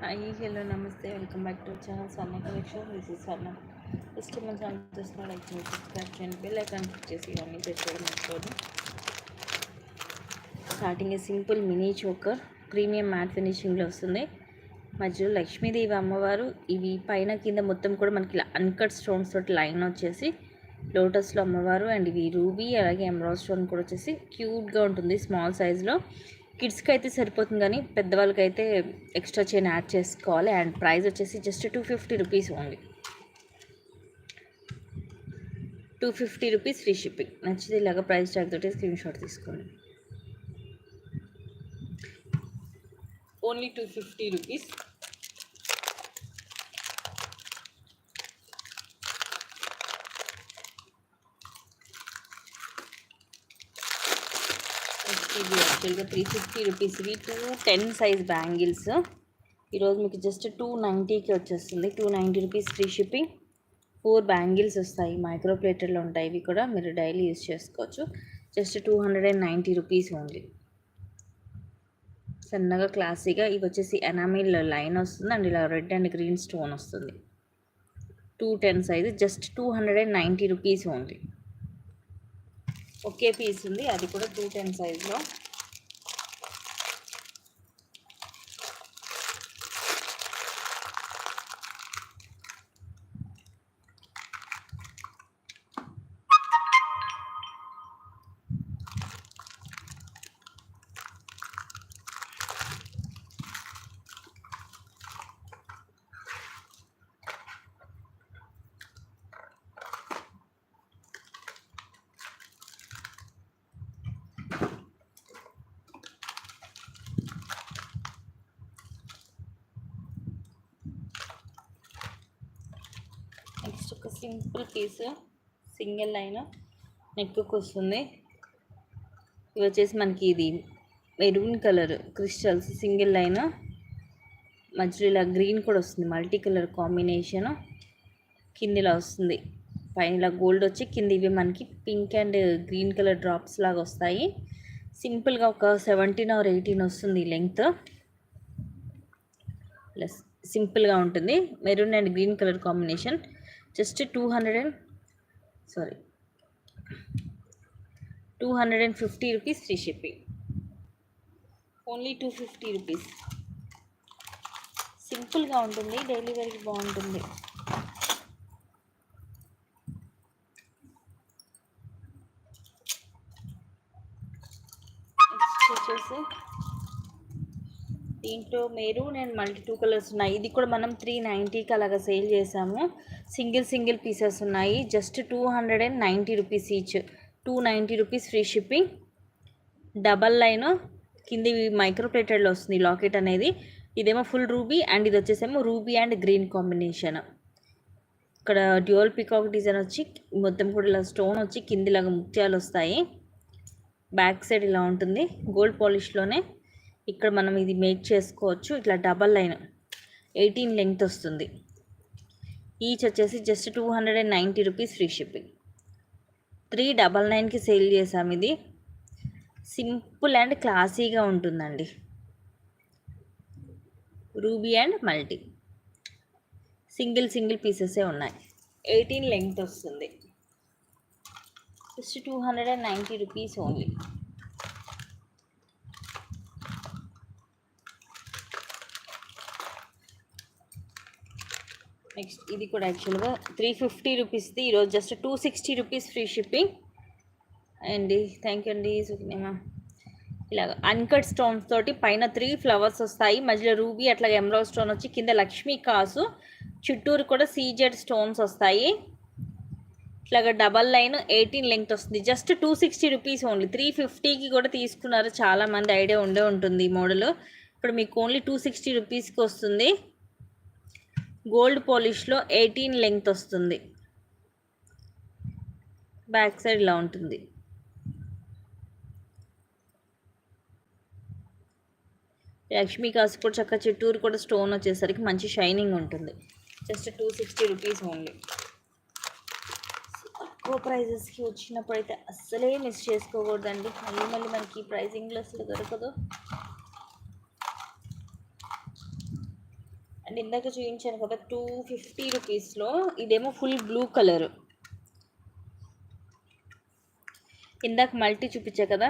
Hi hello నమస్తే welcome back to channel Swarna collection. This is Swarna. First మన channel చూస్తున్న like చేయండి, సబ్స్క్రైబ్ చేయండి, బెల్ ఐకాన్ క్లిక్ చేసి ఇవన్నీ ప్రెస్ చేయడం మర్చిపోదు. Starting simple mini choker premium matte ఫినిషింగ్లో వస్తుంది. మధ్యలో లక్ష్మీదేవి అమ్మవారు, ఇవి పైన కింద మొత్తం కూడా మనకి అన్కట్ స్టోన్స్ తోటి లైన్ వచ్చేసి లోటస్లో అమ్మవారు, అండ్ ఇవి రూబీ అలాగే ఎమరాల్డ్ స్టోన్ కూడా వచ్చేసి క్యూట్గా ఉంటుంది. స్మాల్ సైజులో కిడ్స్కి అయితే సరిపోతుంది, కానీ పెద్దవాళ్ళకైతే ఎక్స్ట్రా చైన్ యాడ్ చేసుకోవాలి. అండ్ ప్రైస్ వచ్చేసి just 250 rupees only. 250 rupees free shipping. నచ్చితే ఇలాగ ప్రైస్ ట్యాగ్ తోటి స్క్రీన్ షాట్ తీసుకోండి. Only 250 rupees. ఇది యాక్చువల్గా 350 రూపీస్. ఇవి 210 సైజ్ బ్యాంగిల్స్. ఈరోజు మీకు జస్ట్ 290కి వచ్చేస్తుంది. 290 రూపీస్ ఫ్రీ షిప్పింగ్. 4 బ్యాంగిల్స్ వస్తాయి, మైక్రో ప్లేటర్లో ఉంటాయి. ఇవి కూడా మీరు డైలీ యూజ్ చేసుకోవచ్చు. Just 290 rupees only. సన్నగా క్లాసీగా ఇవి వచ్చేసి ఎనామిల్ లైన్ వస్తుంది, అండ్ ఇలా రెడ్ అండ్ గ్రీన్ స్టోన్ వస్తుంది. 210 సైజు, జస్ట్ 290 రూపీస్ ఓన్లీ. ఒకే పీస్ ఉంది, అది కూడా 210 సైజులో. నెక్స్ట్ ఒక సింపుల్ పీస్, సింగిల్ లైన్ నెక్కు వస్తుంది. ఇవి వచ్చేసి మనకి ఇది maroon colour crystals single line, మధ్యలో ఇలా గ్రీన్ కూడా వస్తుంది, మల్టీ కలర్ కాంబినేషన్. కింద ఇలా వస్తుంది, పైన ఇలా గోల్డ్ వచ్చి కింద ఇవి మనకి pink and green colour drops లాగా వస్తాయి. సింపుల్గా ఒక 17 or 18 వస్తుంది లెంగ్త్. ప్లస్ సింపుల్గా ఉంటుంది, maroon and green colour combination. Just 250 rupees free shipping. Only 250 rupees. సింపుల్గా ఉంటుంది, డైలీ వేర్కి బాగుంటుంది. నెక్స్ట్ వచ్చేసి దీంట్లో మెరూన్ అండ్ మల్టీ 2 కలర్స్ ఉన్నాయి. ఇది కూడా మనం 390కి అలాగా సేల్ చేసాము. సింగిల్ పీసెస్ ఉన్నాయి. Just 290 rupees each. 290 rupees free shipping. Double line కింద మైక్రో ప్లేటెడ్లో వస్తుంది లాకెట్ అనేది. ఇదేమో ఫుల్ రూబీ, అండ్ ఇది వచ్చేసేమో రూబీ అండ్ గ్రీన్ కాంబినేషన్. ఇక్కడ డ్యూయల్ పికాక్ డిజైన్ వచ్చి మొత్తం కూడా ఇలా స్టోన్ వచ్చి కింద ఇలాగా ముత్యాలు వస్తాయి. బ్యాక్ సైడ్ ఇలా ఉంటుంది, గోల్డ్ పాలిష్లోనే. ఇక్కడ మనం ఇది మేక్ చేసుకోవచ్చు. ఇట్లా డబల్ లైన్ 18 లెంగ్త్ వస్తుంది. ఈచ్ వచ్చేసి జస్ట్ 290 రూపీస్ ఫ్రీ షిప్పింగ్. 399కి సేల్ చేసాము. ఇది సింపుల్ అండ్ క్లాసీగా ఉంటుందండి. రూబీ అండ్ మల్టీ సింగిల్ పీసెసే ఉన్నాయి. 18 లెంగ్త్ వస్తుంది. Just 290 rupees only. నెక్స్ట్ ఇది కూడా యాక్చువల్గా 350 రూపీస్ది. ఈరోజు జస్ట్ 260 రూపీస్ ఫ్రీ షిప్పింగ్ అండి. థ్యాంక్ యూ అండి. సుఖినేమా ఇలాగ అన్కట్ స్టోన్స్ తోటి పైన 3 ఫ్లవర్స్ వస్తాయి, మధ్యలో రూబీ అట్లాగే ఎమరాల్డ్ స్టోన్ వచ్చి కింద లక్ష్మీ కాసు, చుట్టూరు కూడా సీజెడ్ స్టోన్స్ వస్తాయి. ఇట్లాగా డబల్ లైన్ 18 లెంగ్త్ వస్తుంది. Just 260 rupees only. 350కి కూడా తీసుకున్నారు, చాలామంది ఐడియా ఉండే ఉంటుంది ఈ మోడల్. ఇప్పుడు మీకు ఓన్లీ 260 రూపీస్కి వస్తుంది. గోల్డ్ పాలిష్లో 18 లెంగ్త్ వస్తుంది. బ్యాక్ సైడ్ ఇలా ఉంటుంది. లక్ష్మీ కాసు కూడా చక్కగా చుట్టూరు కూడా స్టోన్ వచ్చేసరికి మంచి షైనింగ్ ఉంటుంది. Just 260 rupees only. తక్కువ ప్రైజెస్కి వచ్చినప్పుడైతే అస్సలే మిస్ చేసుకోకూడదండి. మళ్ళీ మనకి ప్రైజింగ్లో అసలు దొరకదు. అండ్ ఇందాక చూపించాను కదా 250 రూపీస్లో, ఇదేమో ఫుల్ బ్లూ కలర్. ఇందాక మల్టీ చూపించా కదా,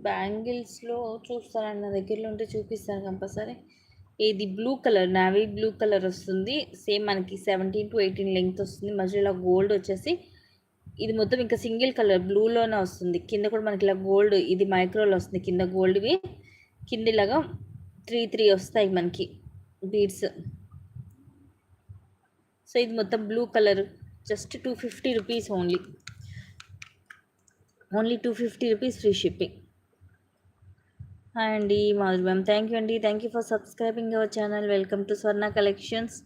బ్యాంగిల్స్లో చూస్తాను, నా దగ్గరలో ఉంటే చూపిస్తాను కంపల్సరీ. ఇది blue colour, navy blue colour వస్తుంది. సేమ్ మనకి 17 to 18 లెంగ్త్ వస్తుంది. మధ్యలో గోల్డ్ వచ్చేసి ఇది మొత్తం ఇంకా సింగిల్ కలర్ బ్లూలోనే వస్తుంది. కింద కూడా మనకి ఇలా గోల్డ్, ఇది మైక్రోలో వస్తుంది. కింద గోల్డ్వి, కింద ఇలాగా 3 వస్తాయి మనకి బీడ్స్. సో ఇది మొత్తం blue colour, just 250 rupees only. 250 rupees free shipping. Hi అండి మాధురి మ్యామ్, థ్యాంక్ యూ అండి. Thank you for subscribing our channel. Welcome to Swarna collections.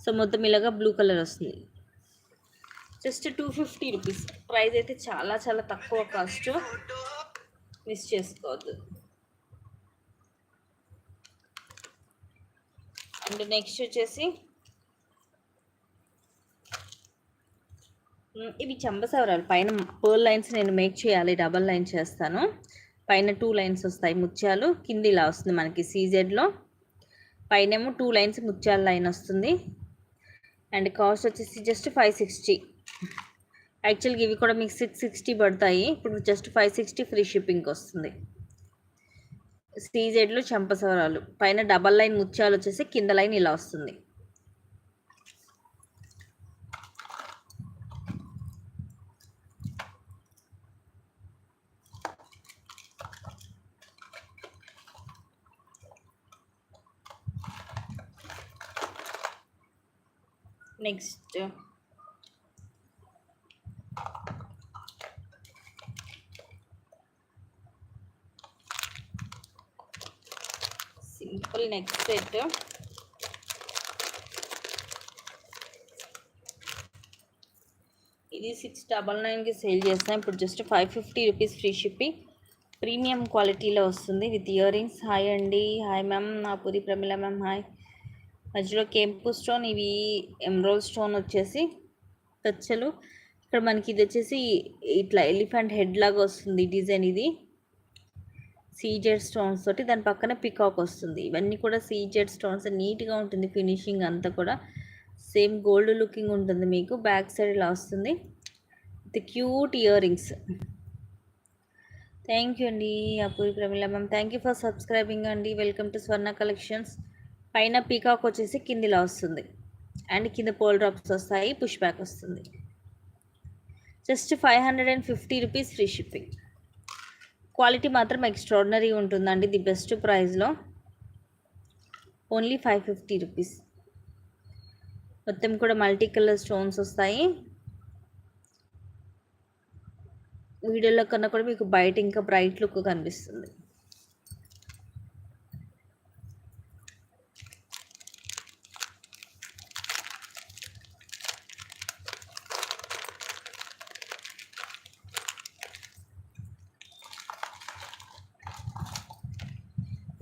So మొత్తం ఇలాగా బ్లూ కలర్ వస్తుంది. Just 250 rupees. ప్రైస్ అయితే చాలా చాలా తక్కువ కాస్ట్, మిస్ చేసుకోవద్దు. అండ్ నెక్స్ట్ వచ్చేసి ఇవి చంబసవరాలు. పైన పర్ల్ లైన్స్ నేను మేక్ చేయాలి, డబల్ లైన్ చేస్తాను. పైన 2 లైన్స్ వస్తాయి ముత్యాలు, కింద ఇలా వస్తుంది మనకి సీజెడ్లో. పైనేమో 2 లైన్స్ ముత్యాల లైన్ వస్తుంది. అండ్ కాస్ట్ వచ్చేసి జస్ట్ 560. యాక్చువల్గా ఇవి కూడా మీకు 660 పడతాయి, ఇప్పుడు జస్ట్ 560 ఫ్రీ షిప్పింగ్కి వస్తుంది. సీజెడ్లో చంపసవరాలు, పైన డబల్ లైన్ ముత్యాలు వచ్చేసి కింద లైన్ ఇలా వస్తుంది. Next simple neck set. ఇది 699కి సేల్ చేస్తాం, ఇప్పుడు just 550 rupees free shipping. Premium క్వాలిటీలో వస్తుంది విత్ ఇయర్ రింగ్స్. హాయ్ అండి, హాయ్ మ్యామ్, నా పూరి ప్రమిళ మ్యామ్ హాయ్. మధ్యలో కెంపు స్టోన్, ఇవి ఎమరాల్డ్ స్టోన్ వచ్చేసి పచ్చలు. ఇక్కడ మనకి ఇది వచ్చేసి ఇట్లా ఎలిఫెంట్ హెడ్ లాగా వస్తుంది డిజైన్. ఇది సీజెడ్ స్టోన్స్ తోటి, దాని పక్కన పికాక్ వస్తుంది. ఇవన్నీ కూడా సీజెడ్ స్టోన్స్, నీట్గా ఉంటుంది ఫినిషింగ్ అంతా కూడా. సేమ్ గోల్డ్ లుకింగ్ ఉంటుంది మీకు. బ్యాక్ సైడ్ ఇలా వస్తుంది with cute ear rings. Thank you అండి Apuri Pramila ma'am, thank you for subscribing అండి. Welcome to Swarna collections. పైన పీకాక్ వచ్చేసి కింద ఇలా వస్తుంది, అండ్ కింద పోల్ డ్రాప్స్ వస్తాయి, పుష్ బ్యాక్ వస్తుంది. Just 550 rupees free shipping. Quality మాత్రం ఎక్స్ట్రాడినరీ ఉంటుందండి, ది బెస్ట్ ప్రైస్లో. Only 550 rupees. మొత్తం కూడా మల్టీ కలర్ స్టోన్స్ వస్తాయి. వీడియోలో కన్నా కూడా మీకు బయట ఇంకా బ్రైట్ లుక్ కనిపిస్తుంది.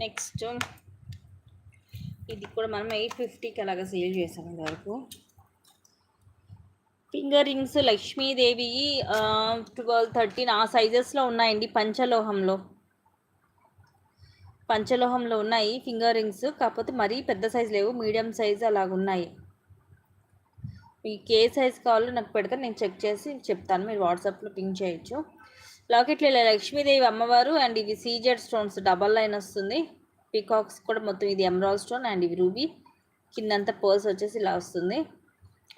నెక్స్ట్ ఇది కూడా మనం 850కి అలాగా సేల్ చేసాం వరకు. ఫింగర్ రింగ్స్ లక్ష్మీదేవి 12, 13 ఆ సైజెస్లో ఉన్నాయండి. పంచలోహంలో ఉన్నాయి ఫింగర్ రింగ్స్, కాకపోతే మరీ పెద్ద సైజు లేవు, మీడియం సైజు అలాగ ఉన్నాయి. మీకు ఏ సైజ్ కావాలో నాకు పెడితే నేను చెక్ చేసి చెప్తాను, మీరు వాట్సాప్లో పింక్ చేయొచ్చు. లాకెట్లు ఇలా లక్ష్మీదేవి అమ్మవారు, అండ్ ఇవి సీజెడ్ స్టోన్స్ డబల్ లైన్ వస్తుంది. పీకాక్స్ కూడా మొత్తం ఇది ఎమరాల్డ్ స్టోన్, అండ్ ఇవి రూబీ. కిందంతా పర్స్ వచ్చేసి ఇలా వస్తుంది,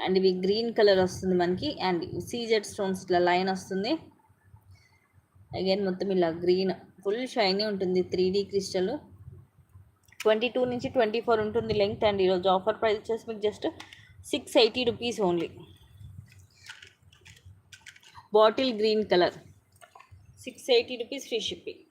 అండ్ ఇవి గ్రీన్ కలర్ వస్తుంది మనకి, అండ్ సీజెడ్ స్టోన్స్ ఇట్లా లైన్ వస్తుంది. అగైన్ మొత్తం ఇలా గ్రీన్, ఫుల్ షైనీ ఉంటుంది. 3D crystal. 22 నుంచి 24 ఉంటుంది లెంగ్త్. అండ్ ఈరోజు ఆఫర్ ప్రైస్ వచ్చేసి మీకు just 680 rupees only. Bottle green colour, 680 rupees free shipping.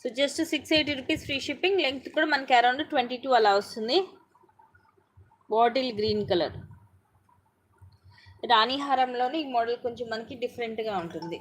So just 680 rupees free shipping. Length కూడా మనకి అరౌండ్ 22 అలా వస్తుంది. బాటిల్ గ్రీన్ కలర్ రాణి హారంలోనే ఈ మోడల్ కొంచెం మనకి డిఫరెంట్గా ఉంటుంది.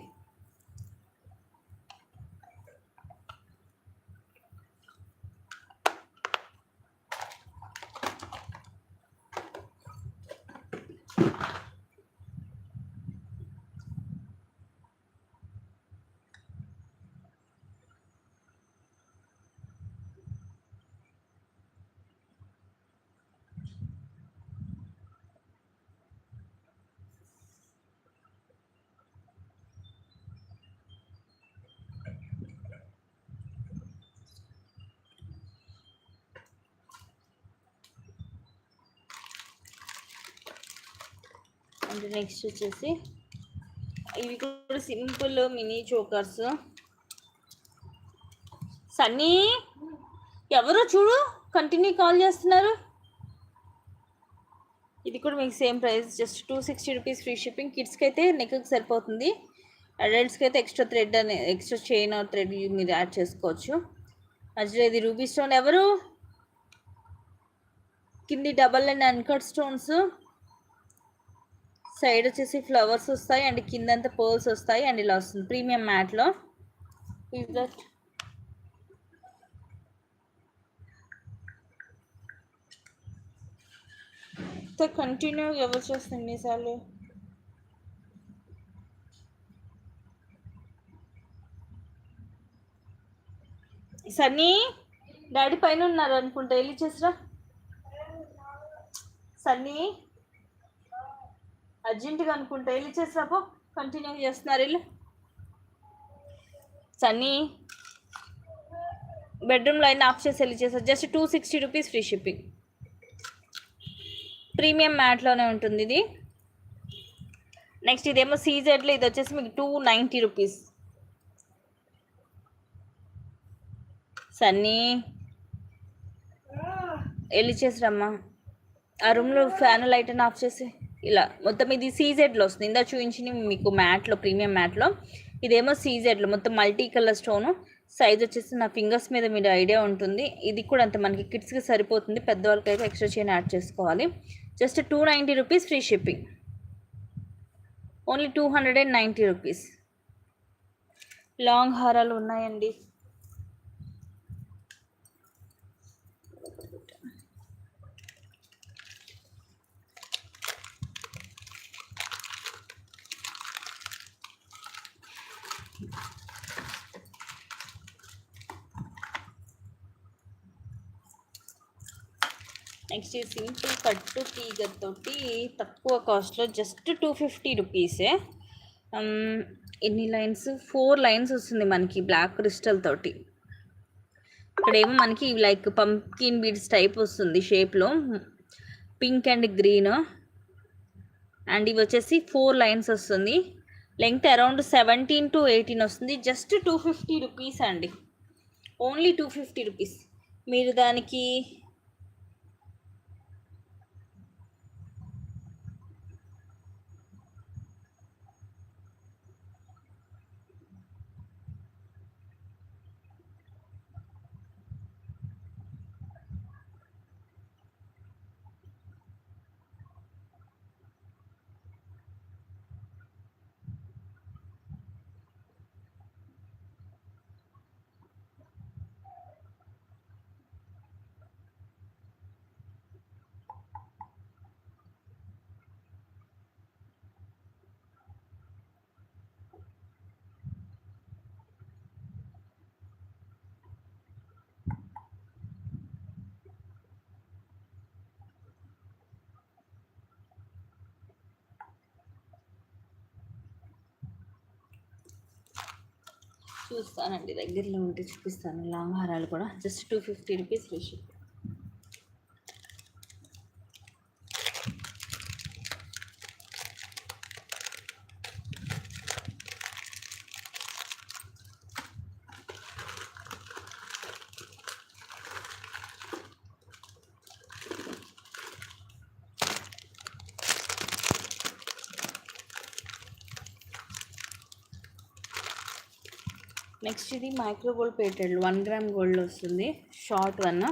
అండ్ నెక్స్ట్ వచ్చేసి ఇవి కూడా సింపుల్ మినీ చోకర్స్. సన్నీ ఎవరో చూడు కంటిన్యూ కాల్ చేస్తున్నారు. ఇది కూడా మీకు same price, just 260 rupees free shipping. కిడ్స్కి అయితే నెక్కి సరిపోతుంది. అడల్ట్స్కి అయితే ఎక్స్ట్రా థ్రెడ్ అనే ఎక్స్ట్రా చైన్ ఆర్ థ్రెడ్ మీరు యాడ్ చేసుకోవచ్చు. మధ్యలో ఇది రూబీ స్టోన్, ఎవరు కింది double and uncut stones, side వచ్చేసి ఫ్లవర్స్ వస్తాయి అండ్ కిందంతా పర్ల్స్ వస్తాయి అండ్ ఇలా వస్తుంది ప్రీమియం మ్యాట్లో. కంటిన్యూ ఎవరు చేస్తుంది ఎన్నిసార్లు. సన్నీ డాడీ పైన ఉన్నారు అనుకుంటా, వెళ్ళి చేసిరా. సన్నీ అర్జెంటుగా అనుకుంటా, వెళ్ళి చేసిరా పో. కంటిన్యూ చేస్తున్నారు వీళ్ళు. సన్నీ బెడ్రూమ్లో అయినా ఆఫ్ చేసి వెళ్ళి చేస్తారు. Just 260 rupees free shipping. Premium మ్యాట్లోనే ఉంటుంది ఇది. నెక్స్ట్ ఇదేమో సీజెడ్లో, ఇది వచ్చేసి మీకు 290 రూపీస్. సన్నీ వెళ్ళి చేసిరమ్మా. ఆ రూమ్లో ఫ్యాన్ లైట్ అని ఆఫ్ చేసి. ఇలా మొత్తం ఇది సీజెడ్లో వస్తుంది. ఇందా చూపించింది మీకు మ్యాట్లో, ప్రీమియం మ్యాట్లో. ఇదేమో సీజెడ్లో మొత్తం మల్టీ కలర్ స్టోను. సైజ్ వచ్చేసి నా ఫింగర్స్ మీద మీరు ఐడియా ఉంటుంది. ఇది కూడా అంత మనకి కిడ్స్కి సరిపోతుంది, పెద్దవాళ్ళకి అయితే ఎక్స్ట్రా చైన్ యాడ్ చేసుకోవాలి. Just 290 rupees free shipping. Only 290 rupees. Long హారాలు ఉన్నాయండి. నెక్స్ట్ సింపుల్ కట్టు తీగతోటి తక్కువ కాస్ట్లో జస్ట్ 250 రూపీసే. ఎన్ని లైన్స్, 4 లైన్స్ వస్తుంది మనకి బ్లాక్ క్రిస్టల్ తోటి. ఇక్కడేమో మనకి లైక్ పంకిన్ బీడ్స్ టైప్ వస్తుంది షేప్లో, పింక్ అండ్ గ్రీన్. అండ్ ఇవి వచ్చేసి 4 లైన్స్ వస్తుంది. లెంగ్త్ అరౌండ్ 17 to 18 వస్తుంది. జస్ట్ 250 రూపీస్ అండి. Only 250 rupees. మీరు దానికి చూస్తానండి, దగ్గరలో ఉంటే చూపిస్తాను. లాంగ్ హారాలు కూడా just 250 rupees free ship. Next ఇది micro gold plated 1 gram gold వస్తుంది, షార్ట్ వన్.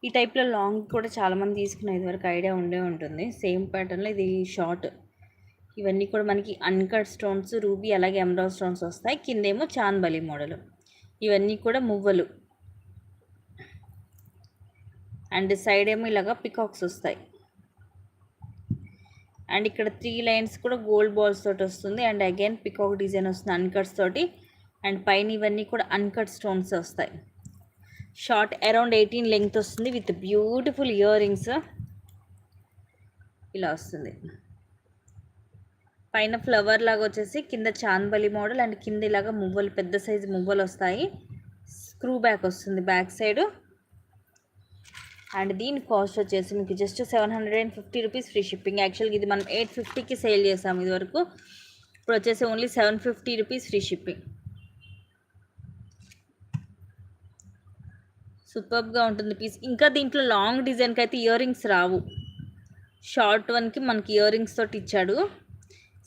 ఈ టైప్లో లాంగ్ కూడా చాలామంది తీసుకునేది వరకు ఐడియా ఉండే ఉంటుంది. సేమ్ ప్యాటర్న్లో ఇది షార్ట్. ఇవన్నీ కూడా మనకి అన్కట్ స్టోన్స్, రూబీ అలాగే ఎమరాల్డ్ స్టోన్స్ వస్తాయి. కిందేమో చాన్బలి మోడల్. ఇవన్నీ కూడా మువ్వలు అండ్ సైడ్ ఏమో ఇలాగా పికాక్స్ వస్తాయి. అండ్ ఇక్కడ 3 లైన్స్ కూడా గోల్డ్ బాల్స్ తోటి వస్తుంది. అండ్ అగైన్ పికాక్ డిజైన్ వస్తుంది అన్కట్స్ తోటి. అండ్ పైన ఇవన్నీ కూడా అన్కట్ స్టోన్స్ వస్తాయి. షార్ట్ అరౌండ్ 18 లెంగ్త్ వస్తుంది విత్ బ్యూటిఫుల్ ఇయర్ రింగ్స్. ఇలా వస్తుంది. పైన ఫ్లవర్ లాగా వచ్చేసి కింద చాన్బలి మోడల్ అండ్ కింద ఇలాగా మువ్వలు, పెద్ద సైజు మువ్వలు వస్తాయి. స్క్రూ బ్యాక్ వస్తుంది బ్యాక్ సైడ్. అండ్ దీని కాస్ట్ వచ్చేసి మీకు జస్ట్ 750 రూపీస్ ఫ్రీ షిప్పింగ్. యాక్చువల్గా ఇది మనం 850కి సేల్ చేసాము ఇది వరకు. ఇప్పుడు వచ్చేసి ఓన్లీ 750 రూపీస్ ఫ్రీ షిప్పింగ్. సూపర్గా ఉంటుంది పీస్. ఇంకా దీంట్లో లాంగ్ డిజైన్కి అయితే ఇయర్ రింగ్స్ రావు. షార్ట్ వన్కి మనకి ఇయర్ రింగ్స్ తోటి ఇచ్చాడు.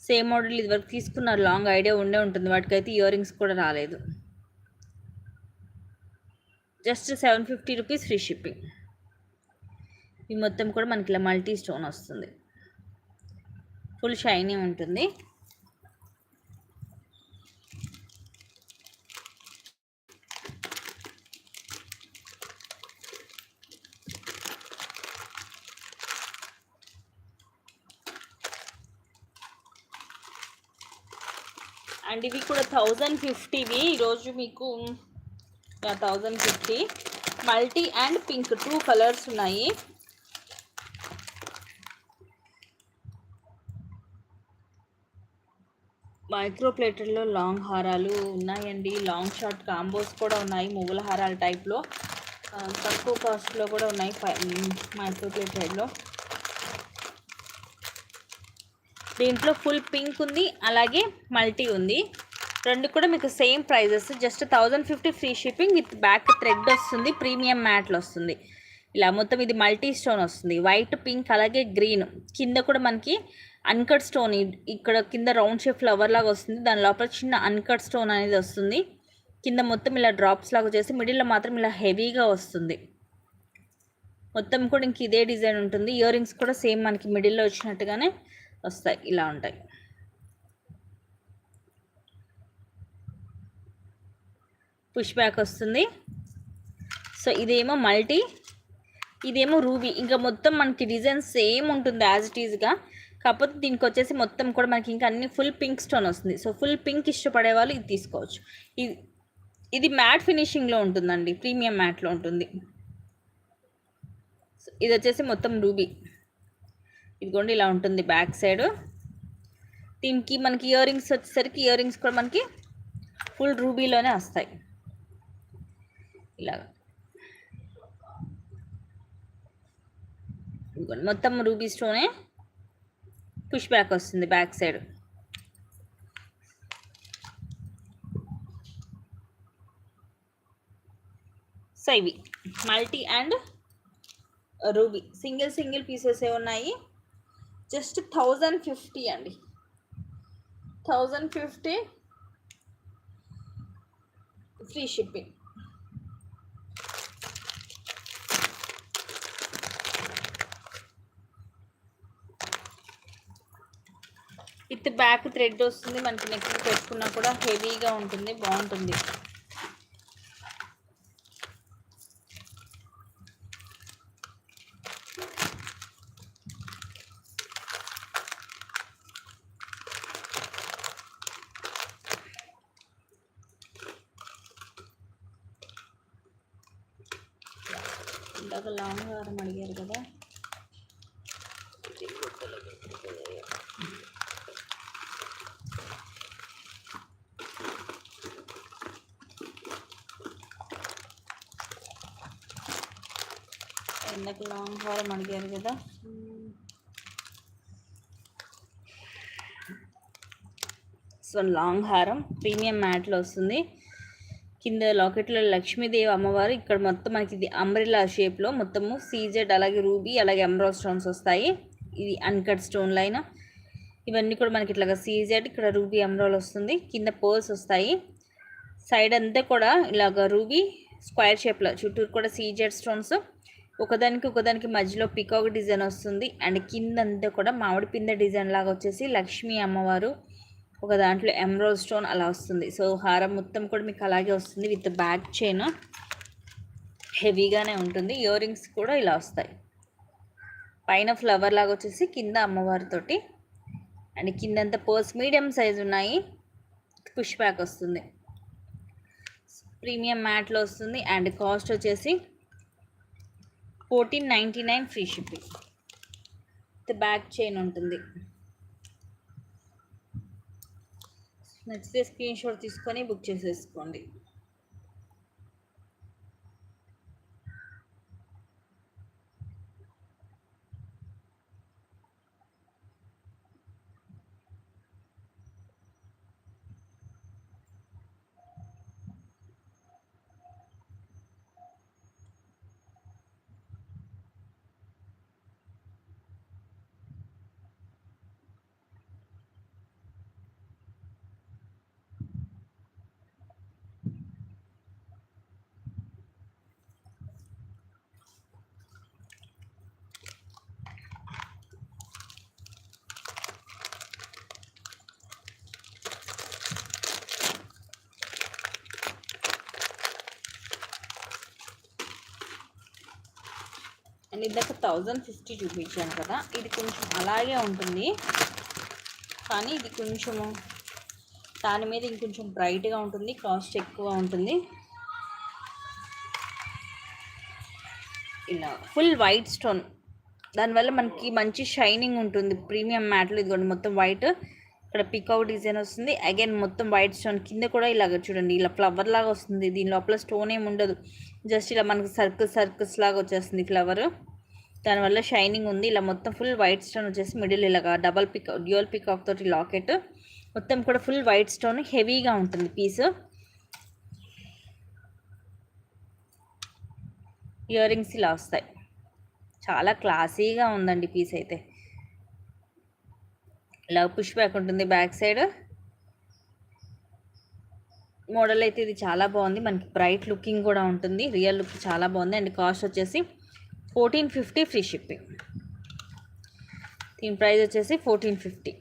సేమ్ మోడల్ ఇది వరకు తీసుకున్నారు, లాంగ్ ఐడియా ఉండే ఉంటుంది. వాటికైతే ఇయర్ రింగ్స్ కూడా రాలేదు. Just 750 rupees free shipping. ఈ మొత్తం కూడా మనకి ఇలా మల్టీ స్టోన్ వస్తుంది, ఫుల్ షైనీ ఉంటుంది. అండ్ ఇవి కూడా 1050వి. ఈరోజు మీకు 1050 మల్టీ అండ్ పింక్ 2 కలర్స్ ఉన్నాయి. మైక్రో ప్లేటెడ్లో లాంగ్ హారాలు ఉన్నాయండి. లాంగ్ షార్ట్ కాంబోస్ కూడా ఉన్నాయి మువ్వుల హారాల టైప్లో. తక్కువ కాస్ట్లో కూడా ఉన్నాయి మైక్రో ప్లేటెడ్లో. దీంట్లో ఫుల్ పింక్ ఉంది, అలాగే మల్టీ ఉంది. రెండు కూడా మీకు same prices. Just 1050 free shipping with back thread వస్తుంది, ప్రీమియం మ్యాట్లు వస్తుంది. ఇలా మొత్తం ఇది మల్టీ స్టోన్ వస్తుంది, వైట్, పింక్ అలాగే గ్రీన్. కింద కూడా మనకి అన్కట్ స్టోన్, ఇక్కడ కింద రౌండ్ షేప్ ఫ్లవర్ లాగా వస్తుంది. దాని లోపల చిన్న అన్కట్ స్టోన్ అనేది వస్తుంది. కింద మొత్తం ఇలా డ్రాప్స్ లాగా చేసి మిడిల్లో మాత్రం ఇలా హెవీగా వస్తుంది. మొత్తం కూడా ఇంక ఇదే డిజైన్ ఉంటుంది. ఇయర్ రింగ్స్ కూడా సేమ్ మనకి మిడిల్లో వచ్చినట్టుగానే వస్తాయి, ఇలా ఉంటాయి. పుష్ బ్యాక్ వస్తుంది. సో ఇదేమో మల్టీ, ఇదేమో రూబీ. ఇంకా మొత్తం మనకి డిజైన్ సేమ్ ఉంటుంది యాజ్ ఇట్ ఈజ్గా. కాకపోతే దీనికి వచ్చేసి మొత్తం కూడా మనకి ఇంకా అన్ని ఫుల్ పింక్ స్టోన్ వస్తుంది. సో ఫుల్ పింక్ ఇష్టపడే వాళ్ళు ఇది తీసుకోవచ్చు. ఇది మ్యాట్ ఫినిషింగ్లో ఉంటుందండి, ప్రీమియం మ్యాట్లో ఉంటుంది. ఇది వచ్చేసి మొత్తం రూబీ. ఇదిగోండి ఇలా ఉంటుంది బ్యాక్ సైడ్. దీనికి మనకి ఇయర్ రింగ్స్ వచ్చేసరికి ఇయర్ రింగ్స్ కూడా మనకి ఫుల్ రూబీలోనే వస్తాయి. ఇలాగా ఇదిగోండి మొత్తం రూబీ స్టోనే. పుష్ బ్యాక్ వస్తుంది బ్యాక్ సైడ్. సో ఇవి multi and ruby single pieces ఏ ఉన్నాయి. జస్ట్ 1050 అండి, 1050 free shipping. With back thread వస్తుంది. మనకి నెక్స్ట్ పెట్టుకున్నా కూడా హెవీగా ఉంటుంది, బాగుంటుంది. ఇందాక లాంగ్ హారం అడిగారు కదా, ఇందాక లాంగ్ హారం అడిగారు కదా. సో లాంగ్ హారం ప్రీమియం మ్యాట్లో వస్తుంది. కింద లాకెట్లో లక్ష్మీదేవి అమ్మవారు. ఇక్కడ మొత్తం మనకి ఇది అంబ్రెల్లా షేప్లో మొత్తము సీజెడ్ అలాగే రూబీ అలాగే ఎమరాల్డ్ స్టోన్స్ వస్తాయి. ఇది అన్కట్ స్టోన్ లైన్. ఇవన్నీ కూడా మనకి ఇట్లాగా సీజెడ్, ఇక్కడ రూబీ ఎమరాల్డ్ వస్తుంది. కింద పర్ల్స్ వస్తాయి. సైడ్ అంతా కూడా ఇలాగ రూబీ స్క్వేర్ షేప్లో చుట్టూరు కూడా సీజెడ్ స్టోన్స్, ఒకదానికి ఒకదానికి మధ్యలో పికాక్ డిజైన్ వస్తుంది. అండ్ కిందంతా కూడా మామిడి పిందె డిజైన్ లాగా వచ్చేసి లక్ష్మీ అమ్మవారు ఒక దాంట్లో ఎమరాల్డ్ స్టోన్ అలా వస్తుంది. సో హారం మొత్తం కూడా మీకు అలాగే వస్తుంది విత్ బ్యాక్ చైన్, హెవీగానే ఉంటుంది. ఇయర్ రింగ్స్ కూడా ఇలా వస్తాయి. పైన ఫ్లవర్ లాగా వచ్చేసి కింద అమ్మవారితోటి, అండ్ కిందంతా పర్స్ మీడియం సైజ్ ఉన్నాయి. పుష్ బ్యాక్ వస్తుంది, ప్రీమియం మ్యాట్లో వస్తుంది. అండ్ కాస్ట్ వచ్చేసి 1499 ఫ్రీ షిప్పింగ్. బ్యాక్ చైన్ ఉంటుంది. నచ్చితే స్క్రీన్ షాట్ తీసుకొని బుక్ చేసేసుకోండి. అండ్ ఇందాక 1050 చూపించాను కదా, ఇది కొంచెం అలాగే ఉంటుంది, కానీ ఇది కొంచెము దాని మీద ఇంకొంచెం బ్రైట్గా ఉంటుంది, కాస్ట్ ఎక్కువ ఉంటుంది. ఇలా ఫుల్ వైట్ స్టోన్, దానివల్ల మనకి మంచి షైనింగ్ ఉంటుంది. ప్రీమియం మ్యాట్లో ఇదిగోండి మొత్తం వైట్, ఇక్కడ పికాక్ డిజైన్ వస్తుంది. అగైన్ మొత్తం వైట్ స్టోన్, కింద కూడా ఇలాగ చూడండి ఇలా ఫ్లవర్ లాగా వస్తుంది. దీని లోపల స్టోన్ ఏమి ఉండదు, జస్ట్ ఇలా మనకి సర్కిల్స్ లాగా వచ్చేస్తుంది ఫ్లవర్. దానివల్ల షైనింగ్ ఉంది. ఇలా మొత్తం ఫుల్ వైట్ స్టోన్ వచ్చేసి మిడిల్ ఇలాగా డ్యూయల్ పికాక్ తోటి లాకెట్, మొత్తం కూడా ఫుల్ వైట్ స్టోన్, హెవీగా ఉంటుంది పీస్. ఇయర్ రింగ్స్ ఇలా వస్తాయి. చాలా క్లాసీగా ఉందండి పీస్ అయితే. ఇలా పుష్ బ్యాక్ ఉంటుంది బ్యాక్ సైడ్. మోడల్ అయితే ఇది చాలా బాగుంది, మనకి బ్రైట్ లుకింగ్ కూడా ఉంటుంది, రియల్ లుక్ చాలా బాగుంది. అండ్ కాస్ట్ వచ్చేసి 1450 ఫ్రీ షిప్పింగ్. దీని ప్రైస్ వచ్చేసి 1450.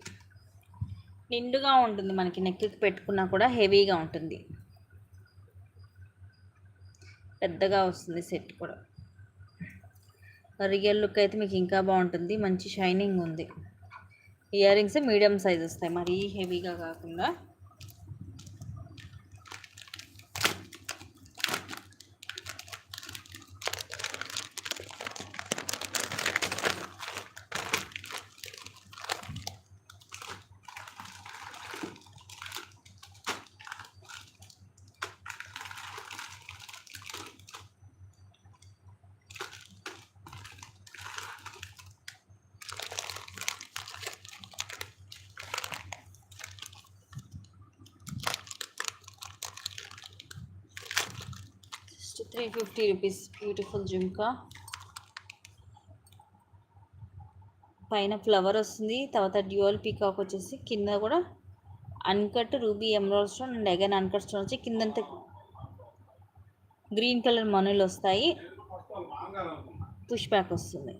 నిండుగా ఉంటుంది, మనకి నెక్కి పెట్టుకున్నా కూడా హెవీగా ఉంటుంది, పెద్దగా వస్తుంది సెట్ కూడా. రియల్ లుక్ అయితే మీకు ఇంకా బాగుంటుంది, మంచి షైనింగ్ ఉంది. ఇయర్ రింగ్స్ మీడియం సైజ్ వస్తాయి, మరీ హెవీగా కాకుండా. Just 350 rupees beautiful jhumka. పైన ఫ్లవర్ వస్తుంది, తర్వాత డ్యూయల్ పీకాక్ వచ్చేసి, కింద కూడా uncut ruby emerald stone and again uncut stone వచ్చి కిందంతా గ్రీన్ కలర్ మనులు వస్తాయి. పుష్ బ్యాక్ వస్తుంది.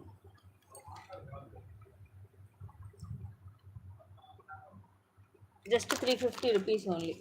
Just 350 rupees only.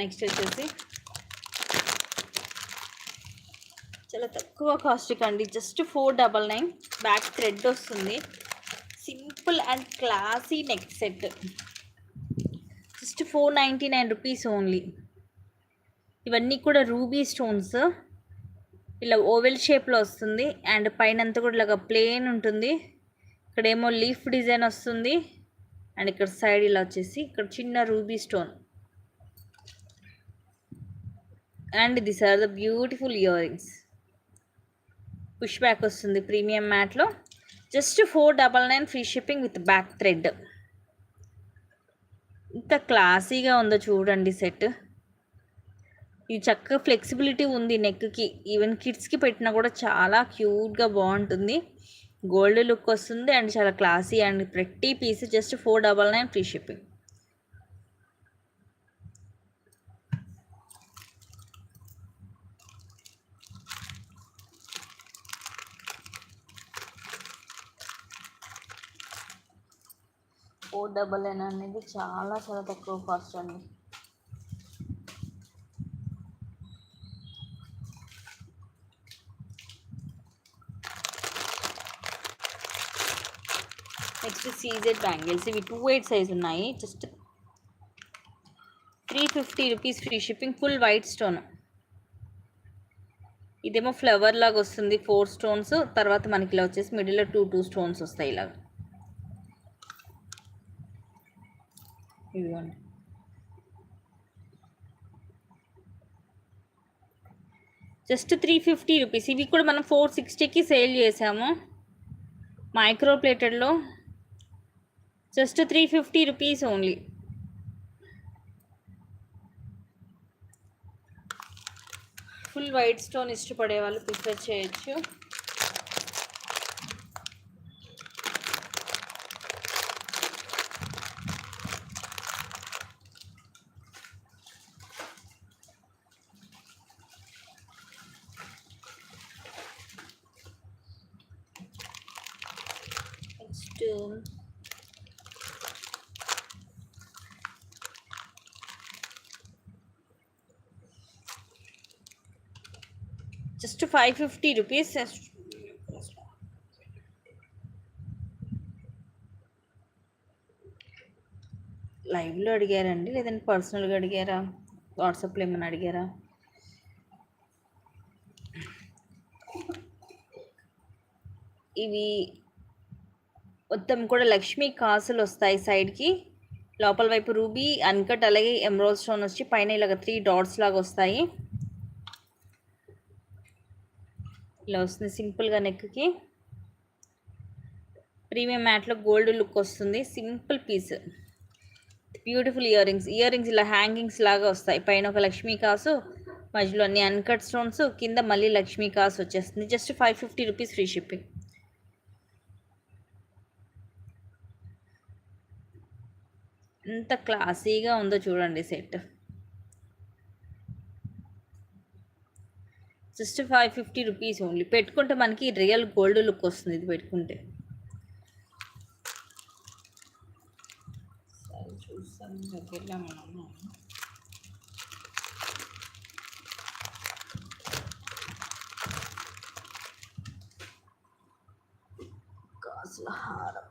నెక్స్ట్ వచ్చేసి చాలా తక్కువ కాస్ట్కి అండి, జస్ట్ 499. బ్యాక్ థ్రెడ్ వస్తుంది, simple and classy neck set, just 499 rupees only. ఇవన్నీ కూడా రూబీ స్టోన్స్, ఇలా ఓవెల్ షేప్లో వస్తుంది అండ్ పైన అంతా కూడా ఇలాగ ప్లేన్ ఉంటుంది. ఇక్కడేమో లీఫ్ డిజైన్ వస్తుంది అండ్ ఇక్కడ సైడ్ ఇలా వచ్చేసి ఇక్కడ చిన్న ruby stone. And these are the beautiful year rings. Push back వస్తుంది ప్రీమియం మ్యాట్లో, just 499 free shipping with back thread. ఇంత క్లాసీగా ఉందో చూడండి సెట్. ఇది చక్కగా ఫ్లెక్సిబిలిటీ ఉంది నెక్కి, ఈవెన్ కిడ్స్కి పెట్టినా కూడా చాలా క్యూట్గా బాగుంటుంది. గోల్డ్ లుక్ వస్తుంది అండ్ చాలా క్లాసీ అండ్ ప్రతి పీస్ జస్ట్ 499 ఫ్రీ షిప్పింగ్. $499 అనేది చాలా చాలా తక్కువ కాస్ట్ అండి. నెక్స్ట్ సీజెడ్ బ్యాంగిల్స్, ఇవి 28 సైజ్ ఉన్నాయి, just 350 rupees free shipping. Full white stone, ఇదేమో ఫ్లవర్ లాగా వస్తుంది, 4 స్టోన్స్, తర్వాత మనకి ఇలా వచ్చేసి మిడిల్లో 2 స్టోన్స్ వస్తాయి ఇలాగ. ఇదిగోండి, జస్ట్ 350 రూపీస్. ఇవి కూడా మనం 460కి సేల్ చేసాము మైక్రో ప్లేటెడ్లో, just 350 rupees only. Full white stone ఇష్టపడే వాళ్ళు ప్రిఫర్ చేయొచ్చు. Next just 550 rupees. లైవ్లో అడిగారండి లేదంటే పర్సనల్గా అడిగారా, వాట్సాప్లో ఏమైనా అడిగారా? ఇవి మొత్తం కూడా లక్ష్మీ కాసులు వస్తాయి సైడ్కి, లోపల వైపు రూబీ అన్కట్ అలాగే ఎమరాల్డ్ స్టోన్ వచ్చి పైన ఇలాగ 3 డాట్స్ లాగా వస్తాయి. ఇలా వస్తుంది సింపుల్గా నెక్కి, ప్రీమియం మ్యాట్లో గోల్డ్ లుక్ వస్తుంది, simple piece, beautiful ear rings. Earrings ఇలా హ్యాంగింగ్స్ లాగా వస్తాయి, పైన ఒక లక్ష్మీ కాసు, మధ్యలో అన్ని అన్కట్ స్టోన్స్, కింద మళ్ళీ లక్ష్మీ కాసు వచ్చేస్తుంది, జస్ట్ 550 రూపీస్ ఫ్రీ షిప్పింగ్. ఎంత క్లాసీగా ఉందో చూడండి సెట్, జస్ట్ 550 రూపీస్ ఓన్లీ. పెట్టుకుంటే మనకి రియల్ గోల్డ్ లుక్ వస్తుంది ఇది పెట్టుకుంటే. చూసాం దగ్గరలో మనం కాసుల హారం,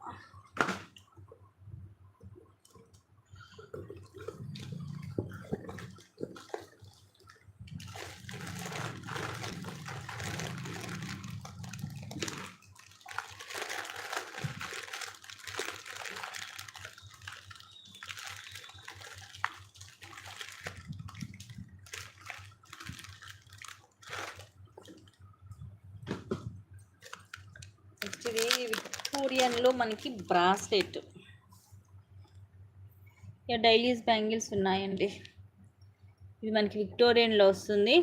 ఇది విక్టోరియన్లో మనకి బ్రాస్లెట్, ఇక డైలీస్ బ్యాంగిల్స్ ఉన్నాయండి. ఇది మనకి విక్టోరియన్లో వస్తుంది,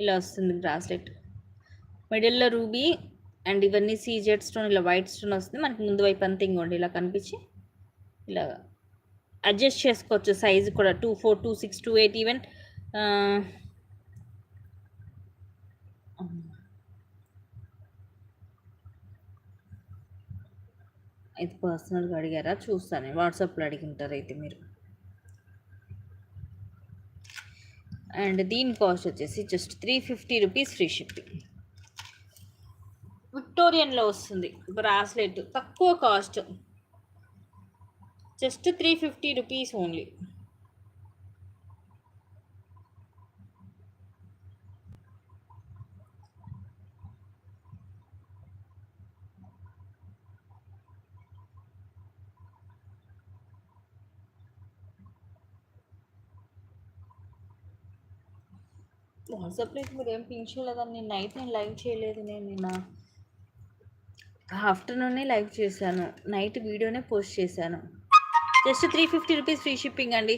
ఇలా వస్తుంది బ్రాస్లెట్, మిడిల్లో రూబీ అండ్ ఇవన్నీ సీజెడ్ స్టోన్, ఇలా వైట్ స్టోన్ వస్తుంది మనకి ముందు వైపు అంతా. ఇంకోండి ఇలా కనిపించి ఇలా అడ్జస్ట్ చేసుకోవచ్చు సైజు కూడా, 2, 4, 2, 6, 2, 8 ఈవెన్ ఇది పర్సనల్గా అడిగారా? చూస్తాను, వాట్సాప్లో అడిగింటారు అయితే మీరు. అండ్ దీని కాస్ట్ వచ్చేసి జస్ట్ 350 రూపీస్ ఫ్రీ షిప్పింగ్. విక్టోరియన్లో వస్తుంది బ్రాస్లెట్, తక్కువ కాస్ట్, జస్ట్ 350 రూపీస్ ఓన్లీ. వాట్సాప్లో అయితే మీరు ఏం పింక్ చేయలేదని, నేను లైవ్ చేయలేదు. నేను నిన్న ఆఫ్టర్నూనే లైవ్ చేశాను, నైట్ వీడియోనే పోస్ట్ చేశాను. జస్ట్ 350 రూపీస్ ఫ్రీ షిప్పింగ్ అండి.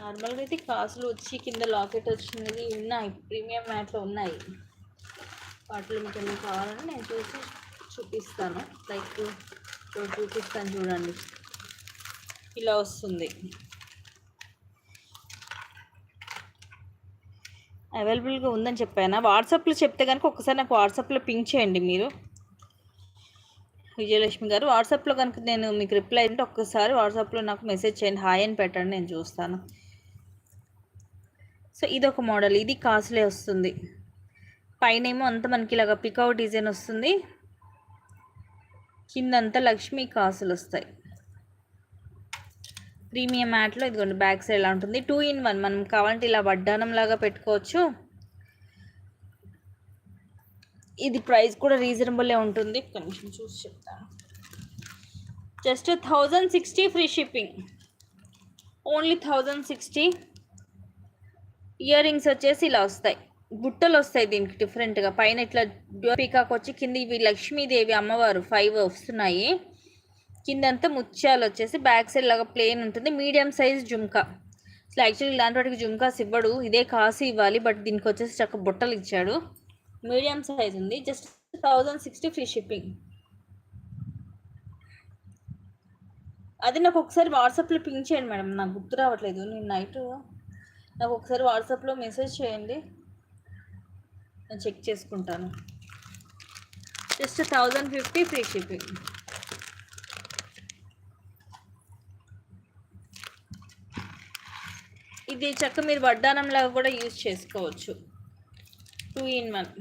నార్మల్గా అయితే కాసులు వచ్చి కింద లాకెట్ వచ్చినది ఉన్నాయి, ప్రీమియం మ్యాట్లో ఉన్నాయి. వాటిలో మీకు ఏమైనా కావాలని నేను చూపిస్తాను. లైక్ చూపిస్తాను చూడండి, ఇలా వస్తుంది. అవైలబుల్గా ఉందని చెప్పాను. వాట్సాప్లో చెప్తే కనుక ఒకసారి నాకు వాట్సాప్లో పింక్ చేయండి మీరు, విజయలక్ష్మి గారు. వాట్సాప్లో కనుక నేను మీకు రిప్లై అంటే ఒక్కసారి వాట్సాప్లో నాకు మెసేజ్ చేయండి, హాయ్ అని పెట్టండి, నేను చూస్తాను. సో ఇదొక మోడల్, ఇది కాసులే వస్తుంది. పైన ఏమో అంతా మనకి ఇలాగ పికౌట్ డిజైన్ వస్తుంది, కిందంతా లక్ష్మీ కాసులు వస్తాయి. ప్రీమియం మ్యాట్లో ఇదిగోండి బ్యాక్ సైడ్ ఎలా ఉంటుంది. 2 in 1, మనం కావాలంటే ఇలా వడ్డానం లాగా పెట్టుకోవచ్చు. ఇది ప్రైస్ కూడా రీజనబుల్లే ఉంటుంది, కొంచెం చూసి చెప్తాను. Just 1060 free shipping, only 1060. Ear rings వచ్చేసి ఇలా వస్తాయి, బుట్టలు వస్తాయి దీనికి డిఫరెంట్గా. పైన ఇట్లా పీకాక్ వచ్చి కింద ఇవి లక్ష్మీదేవి అమ్మవారు 5 వస్తున్నాయి. కిందంతా ముత్యాలు వచ్చేసి బ్యాక్ సైడ్ లాగా ప్లేన్ ఉంటుంది. Medium size jhumka. అసలు యాక్చువల్లీ ఇలాంటి వాటికి జుమ్కాస్ ఇవ్వడు, ఇదే కాసు ఇవ్వాలి, బట్ దీనికి వచ్చేసి చక్క బుట్టలు ఇచ్చాడు. మీడియం సైజ్ ఉంది, జస్ట్ 1060 ఫ్రీ షిప్పింగ్. అది నాకు ఒకసారి వాట్సాప్లో పింక్ చేయండి మేడం, నాకు గుర్తు రావట్లేదు. నేను నైట్ నాకు ఒకసారి వాట్సాప్లో మెసేజ్ చేయండి, నేను చెక్ చేసుకుంటాను. Just 1050 free shipping. ఇది చక్క మీరు వడ్డానంలాగా కూడా యూజ్ చేసుకోవచ్చు, 2 in 1.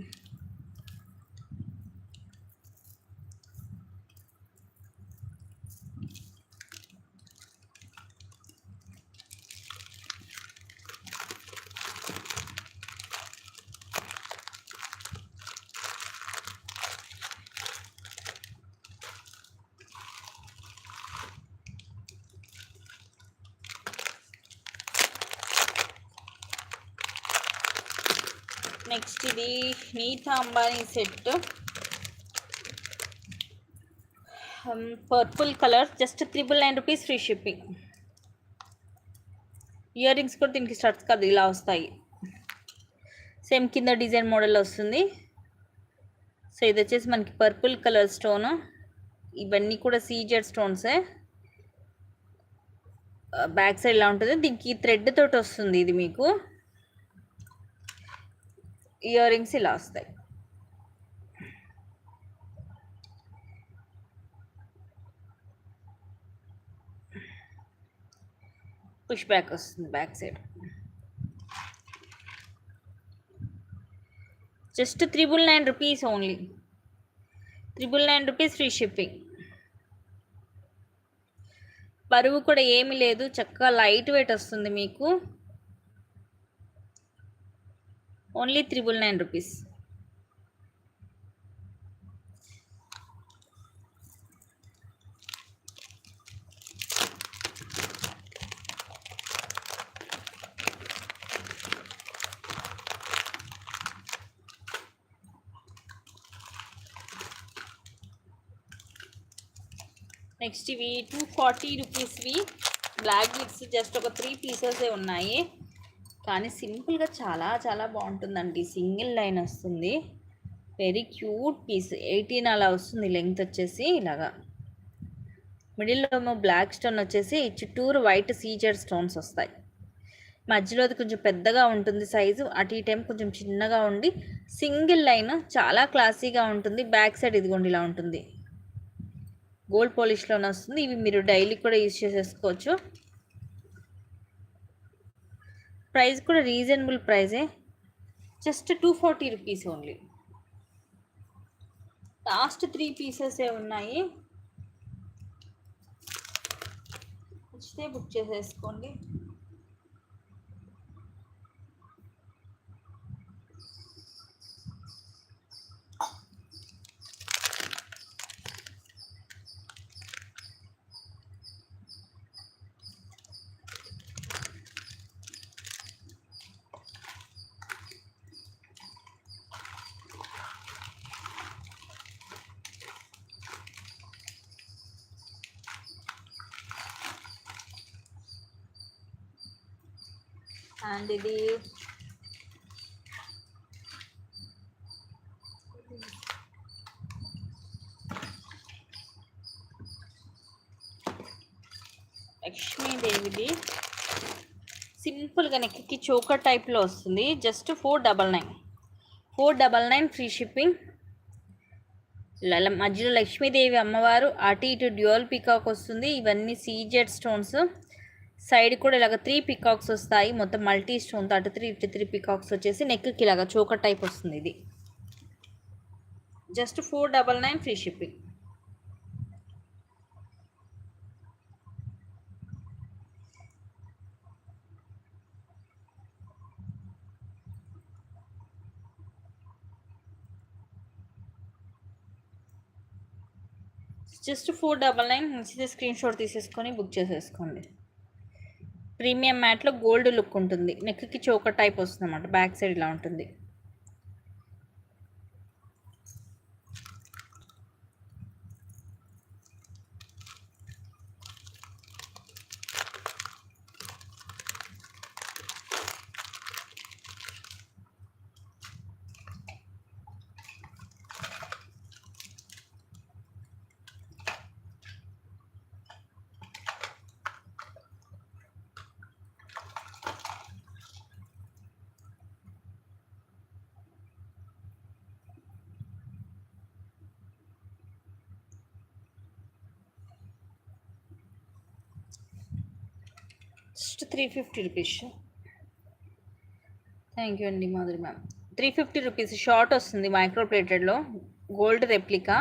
నెక్స్ట్ ఇది Nita Ambani set, purple colour, just 999 rupees free shipping. Ear rings కూడా దీనికి స్టడ్స్ కాదు, ఇలా వస్తాయి. సేమ్ కింద డిజైన్ మోడల్ వస్తుంది. సో ఇది వచ్చేసి మనకి పర్పుల్ కలర్ స్టోన్, ఇవన్నీ కూడా సీజెడ్ స్టోన్సే. బ్యాక్ సైడ్ ఇలా ఉంటుంది, దీనికి థ్రెడ్ తోటి వస్తుంది. ఇది మీకు ఇయర్ రింగ్స్ ఇలా వస్తాయి. పుష్ బ్యాక్ వస్తుంది back side. Just 999 rupees only, 999 rupees free shipping. బరువు కూడా ఏమీ లేదు, చక్కగా లైట్ వెయిట్ వస్తుంది మీకు, ఓన్లీ 999 రూపీస్. నెక్స్ట్ ఇవి 240 రూపీస్వి బ్లాక్ బిట్స్, జస్ట్ ఒక 3 పీసెసే ఉన్నాయి, కానీ సింపుల్గా చాలా చాలా బాగుంటుందండి. సింగిల్ లైన్ వస్తుంది, వెరీ క్యూట్ పీస్. 18 అలా వస్తుంది లెంగ్త్ వచ్చేసి. ఇలాగా మిడిల్లో ఏమో బ్లాక్ స్టోన్ వచ్చేసి చుట్టూరు వైట్ సీజెడ్ స్టోన్స్ వస్తాయి. మధ్యలో అది కొంచెం పెద్దగా ఉంటుంది సైజు, అటు ఈ టైం కొంచెం చిన్నగా ఉండి సింగిల్ లైన్ చాలా క్లాసీగా ఉంటుంది. బ్యాక్ సైడ్ ఇదిగోండి ఇలా ఉంటుంది, గోల్డ్ పాలిష్లోనే వస్తుంది. ఇవి మీరు డైలీ కూడా యూజ్ చేసేసుకోవచ్చు. ప్రైస్ కూడా రీజనబుల్ ప్రైజే, జస్ట్ 240 రూపీస్ ఓన్లీ. లాస్ట్ 3 పీసెసే ఉన్నాయి, నచ్చితే బుక్ చేసేసుకోండి. అండ్ ఇది లక్ష్మీదేవిది సింపుల్గా నెక్కి చోకర్ టైప్లో వస్తుంది, జస్ట్ 499 ఫ్రీ షిప్పింగ్. మధ్యలో లక్ష్మీదేవి అమ్మవారు, అటు ఇటు డ్యూయల్ పికాక్ వస్తుంది. ఇవన్నీ సీజెడ్ స్టోన్స్, సైడ్ కూడా ఇలాగ 3 పికాక్స్ వస్తాయి, మొత్తం మల్టీ స్టోన్తో అటు 3 పికాక్స్ వచ్చేసి నెక్కి ఇలాగ చోకర్ టైప్ వస్తుంది. ఇది జస్ట్ 499 ఫ్రీ షిప్పింగ్. జస్ట్ 499, నచ్చితే స్క్రీన్ షాట్ తీసేసుకొని బుక్ చేసేసుకోండి. ప్రీమియం మ్యాట్లో గోల్డ్ లుక్ ఉంటుంది, నెక్కి చోకర్ టైప్ వస్తుంది అన్నమాట, బ్యాక్ సైడ్ ఇలా ఉంటుంది. Just 350 rupees. థ్యాంక్ యూ అండి మాధురి మ్యామ్. 350 రూపీస్ షార్ట్ వస్తుంది, మైక్రో ప్లేటెడ్లో గోల్డ్ రెప్లికా.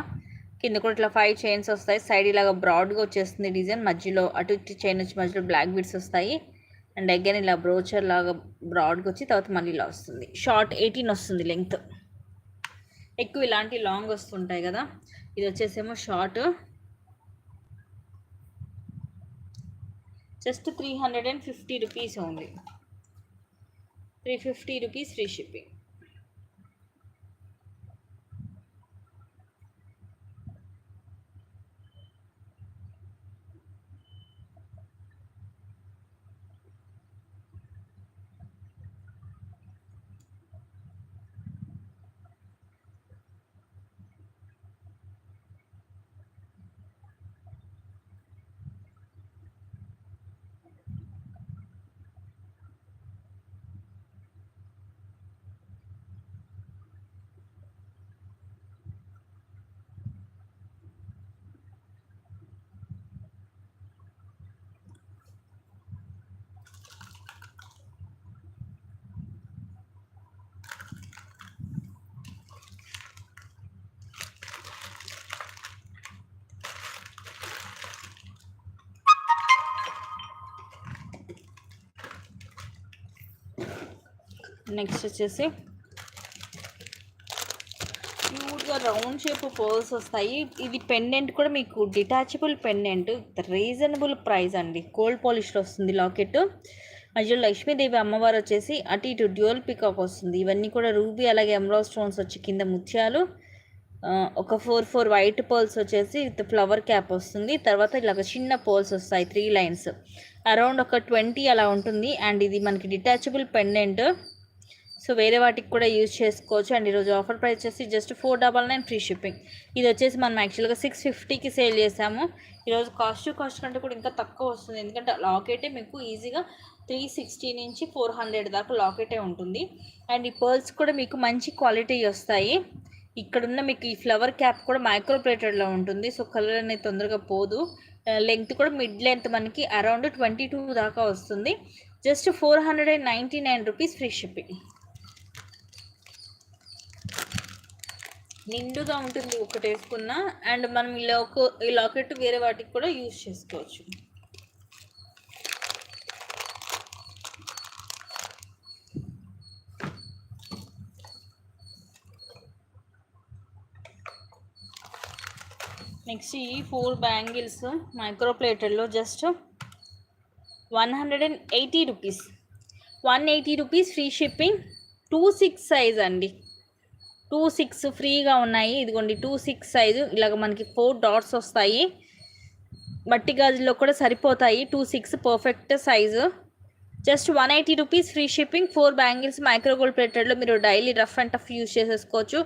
కింద కూడా ఇట్లా 5 చైన్స్ వస్తాయి, సైడ్ ఇలాగా బ్రాడ్గా వచ్చేస్తుంది డిజైన్, మధ్యలో అటు ఇటు చైన్ వచ్చి మధ్యలో బ్లాక్ బీడ్స్ వస్తాయి. అండ్ అగైన్ ఇలా బ్రోచర్ లాగా బ్రాడ్గా వచ్చి తర్వాత మళ్ళీ ఇలా వస్తుంది. షార్ట్ 18 వస్తుంది లెంగ్త్, ఎక్కువ ఇలాంటి లాంగ్ వస్తుంటాయి కదా. ఇది వచ్చేసేమో short, just 350 rupees only. 350 rupees free shipping. Next వచ్చేసి క్యూట్గా రౌండ్ షేప్ పర్ల్స్ వస్తాయి. ఇది పెండెంట్ కూడా మీకు డిటాచబుల్ పెండెంట్, రీజనబుల్ ప్రైస్ అండి. గోల్డ్ పాలిష్లో వస్తుంది లాకెట్, మధ్యలో లక్ష్మీదేవి అమ్మవారు వచ్చేసి అటు ఇటు డ్యూయల్ పికాక్ వస్తుంది. ఇవన్నీ కూడా రూబీ అలాగే ఎమరాల్డ్ స్టోన్స్ వచ్చి కింద ముత్యాలు, ఒక 4 వైట్ పర్ల్స్ వచ్చేసి విత్ ఫ్లవర్ క్యాప్ వస్తుంది. తర్వాత ఇలాగ చిన్న పర్ల్స్ వస్తాయి 3 లైన్స్, అరౌండ్ ఒక 20 అలా ఉంటుంది. అండ్ ఇది మనకి డిటాచబుల్ పెండెంట్, సో వేరే వాటికి కూడా యూజ్ చేసుకోవచ్చు. అండ్ ఈరోజు ఆఫర్ ప్రైస్ వచ్చేసి జస్ట్ 499 ఫ్రీ షిప్పింగ్. ఇది వచ్చేసి మనం యాక్చువల్గా 650కి సేల్ చేసాము. ఈరోజు కాస్ట్ కంటే కూడా ఇంకా తక్కువ వస్తుంది, ఎందుకంటే లాకెటే మీకు ఈజీగా 360 నుంచి 400 దాకా లాకెటే ఉంటుంది. అండ్ ఈ పర్ల్స్ కూడా మీకు మంచి క్వాలిటీ వస్తాయి. ఇక్కడున్న మీకు ఈ ఫ్లవర్ క్యాప్ కూడా మైక్రో ప్లేటెడ్లో ఉంటుంది, సో కలర్ అనేది తొందరగా పోదు. లెంత్ కూడా మిడ్ లెంత్ మనకి అరౌండ్ 22 దాకా వస్తుంది. Just 499 rupees free shipping. నిండుగా ఉంటుంది ఒకటి వేసుకున్న. అండ్ మనం ఈ లాకెట్ వేరే వాటికి కూడా యూజ్ చేసుకోవచ్చు. నెక్స్ట్ ఈ 4 బ్యాంగిల్స్ మైక్రో ప్లేటెడ్లో just 180 rupees. 180 rupees free shipping. 26 size అండి, 26 ఫ్రీగా ఉన్నాయి. ఇదిగోండి 26 సైజు. ఇలాగ మనకి 4 డాట్స్ వస్తాయి, మట్టి గాజుల్లో కూడా సరిపోతాయి. 26 perfect size. Just 180 rupees free shipping. 4 bangles micro gold ప్లేటెడ్లో మీరు daily rough and tough use చేసేసుకోవచ్చు,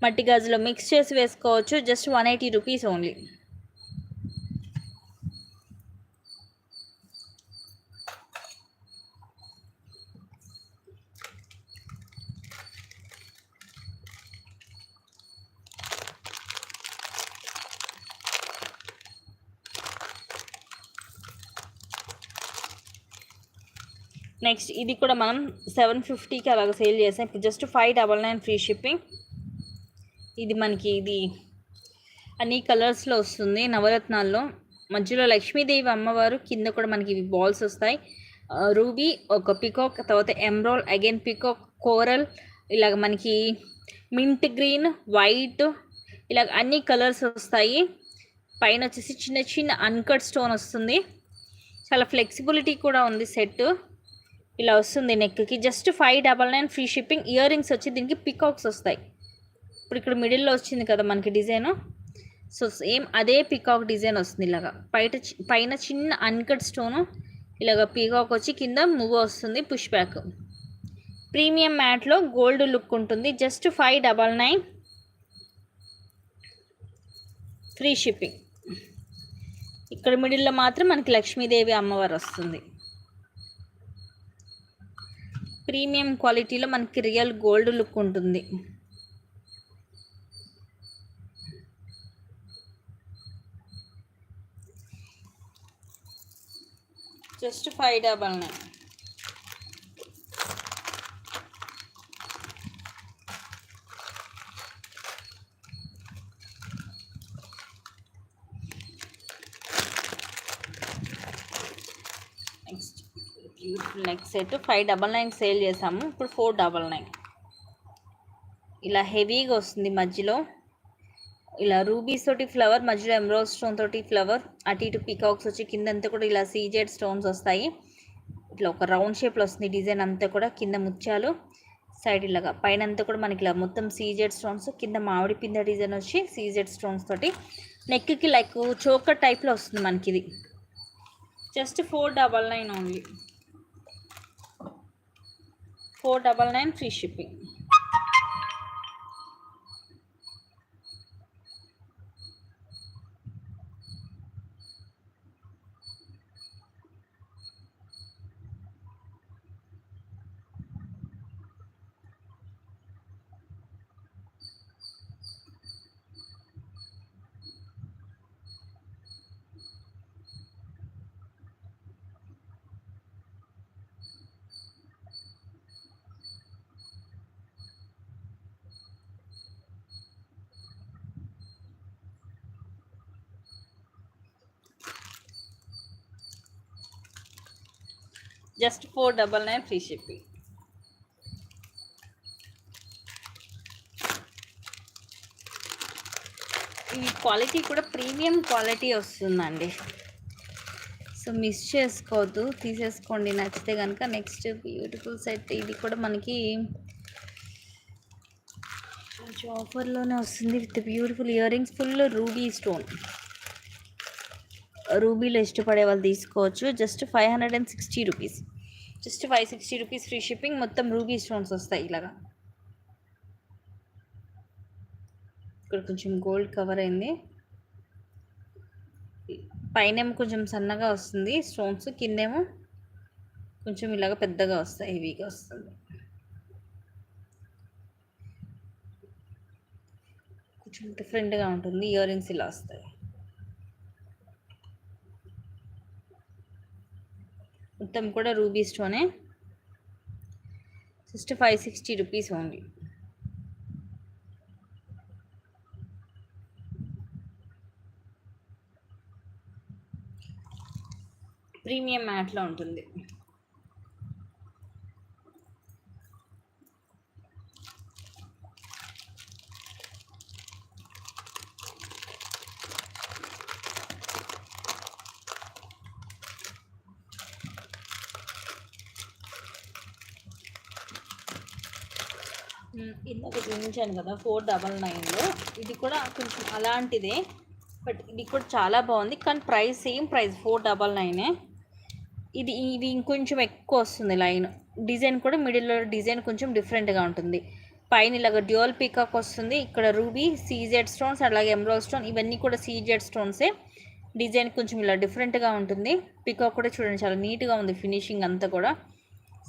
మట్టి గాజులో మిక్స్ చేసి వేసుకోవచ్చు. Just 180 rupees only. నెక్స్ట్ ఇది కూడా మనం 750కి అలాగ సేల్ చేసాం. ఇప్పుడు జస్ట్ 599 ఫ్రీ షిప్పింగ్. ఇది మనకి అన్ని కలర్స్లో వస్తుంది, నవరత్నాల్లో. మధ్యలో లక్ష్మీదేవి అమ్మవారు, కింద కూడా మనకి ఇవి బాల్స్ వస్తాయి. రూబీ, ఒక పికాక్, తర్వాత ఎమ్రాల్, అగైన్ పికాక్, కోరల్, ఇలాగ మనకి మింట్ గ్రీన్, వైట్, ఇలాగ అన్ని కలర్స్ వస్తాయి. పైన వచ్చేసి చిన్న చిన్న అన్కట్ స్టోన్ వస్తుంది. చాలా ఫ్లెక్సిబిలిటీ కూడా ఉంది. సెట్ ఇలా వస్తుంది నెక్కి. Just 599 free shipping. Ear rings వచ్చి దీనికి పికాక్స్ వస్తాయి. ఇప్పుడు ఇక్కడ మిడిల్లో వచ్చింది కదా మనకి డిజైను, సో సేమ్ అదే పికాక్ డిజైన్ వస్తుంది. ఇలాగా పైన చిన్న అన్కట్ స్టోను, ఇలాగ పీకాక్ వచ్చి కింద మువ్వ వస్తుంది, పుష్ బ్యాక్. ప్రీమియం మ్యాట్లో గోల్డ్ లుక్ ఉంటుంది. Just 599 free shipping. ఇక్కడ మిడిల్లో మాత్రం మనకి లక్ష్మీదేవి అమ్మవారు వస్తుంది. ప్రీమియం క్వాలిటీలో మనకి రియల్ గోల్డ్ లుక్ ఉంటుంది. Just 599. Next beautiful neck set 599 sale చేసాము. ఇప్పుడు 499. ఇలా హెవీగా వస్తుంది. మధ్యలో ఇలా రూబీస్ తోటి ఫ్లవర్, మధ్యలో ఎమరాల్డ్ స్టోన్ తోటి ఫ్లవర్, అటు ఇటు పీకాక్స్ వచ్చి కింద అంతా కూడా ఇలా సీజెడ్ స్టోన్స్ వస్తాయి. ఇట్లా ఒక రౌండ్ షేప్లో వస్తుంది డిజైన్ అంతా కూడా. కింద ముత్యాలు, సైడ్ ఇలాగా, పైన అంతా కూడా మనకి ఇలా మొత్తం సీజెడ్ స్టోన్స్, కింద మామిడి పింద డిజైన్ వచ్చి సీజెడ్ స్టోన్స్ తోటి. నెక్కి లైక్ చోకర్ టైప్లో వస్తుంది మనకి. ఇది just 499 only. 499 free shipping. Just 499 free shipping. ఈ క్వాలిటీ కూడా ప్రీమియం క్వాలిటీ వస్తుందండి, సో మిస్ చేసుకోవద్దు, తీసేసుకోండి నచ్చితే కనుక. Next beautiful set. ఇది కూడా మనకి కొంచెం ఆఫర్లోనే వస్తుంది. With beautiful year rings, full ruby stone. రూబీలో ఇష్టపడే వాళ్ళు తీసుకోవచ్చు. Just 560 rupees. Just 560 rupees free shipping. మొత్తం రూబీ స్టోన్స్ వస్తాయి ఇలాగా. ఇక్కడ కొంచెం గోల్డ్ కవర్ అయింది. పైనేమో కొంచెం సన్నగా వస్తుంది స్టోన్స్, కిందేమో కొంచెం ఇలాగ పెద్దగా వస్తాయి, హెవీగా వస్తుంది. కొంచెం డిఫరెంట్గా ఉంటుంది. ఇయర్ రింగ్స్ ఇలా వస్తాయి. మొత్తం కూడా రూబీ స్టోనే. Just 560 rupees only. ప్రీమియం మ్యాట్లో ఉంటుంది. ఇందాక చూపించాను కదా 499లో, ఇది కూడా కొంచెం అలాంటిదే, బట్ ఇది కూడా చాలా బాగుంది. కానీ ప్రైస్ సేమ్ ప్రైస్ 499. ఇది ఇంకొంచెం ఎక్కువ వస్తుంది లైన్. డిజైన్ కూడా మిడిల్లో డిజైన్ కొంచెం డిఫరెంట్గా ఉంటుంది. పైన ఇలాగ డ్యూయల్ పీకాక్ వస్తుంది. ఇక్కడ రూబీ, సీజెడ్ స్టోన్స్, అలాగే ఎమరాల్డ్ స్టోన్, ఇవన్నీ కూడా సీజెడ్ స్టోన్సే. డిజైన్ కొంచెం ఇలా డిఫరెంట్గా ఉంటుంది. పీకాక్ కూడా చూడండి చాలా నీట్గా ఉంది ఫినిషింగ్ అంతా కూడా.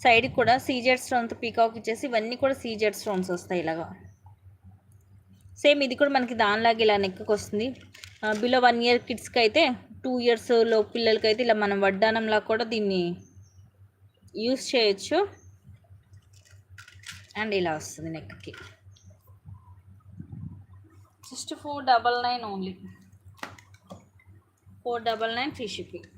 సైడ్ కూడా సీజెడ్ స్టోన్తో పీకాక్ ఇచ్చేసి, ఇవన్నీ కూడా సీజెడ్ స్టోన్స్ వస్తాయి ఇలాగా. సేమ్ ఇది కూడా మనకి దానిలాగా ఇలా నెక్కి వస్తుంది. బిలో 1 ఇయర్ కిడ్స్కి అయితే, 2 ఇయర్స్లో పిల్లలకైతే ఇలా మనం వడ్డానంలా కూడా దీన్ని యూస్ చేయొచ్చు. అండ్ ఇలా వస్తుంది నెక్కి. Just 499 only. 499 free shipping.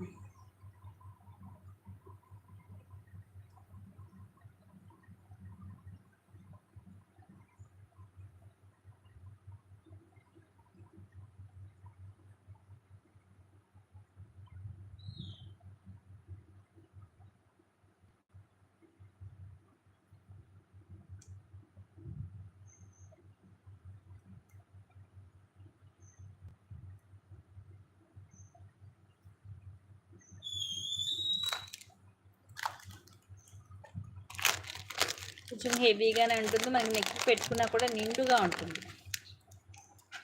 కొంచెం హెవీగానే ఉంటుంది, మనకి నెక్ పెట్టుకున్నా కూడా నిండుగా ఉంటుంది.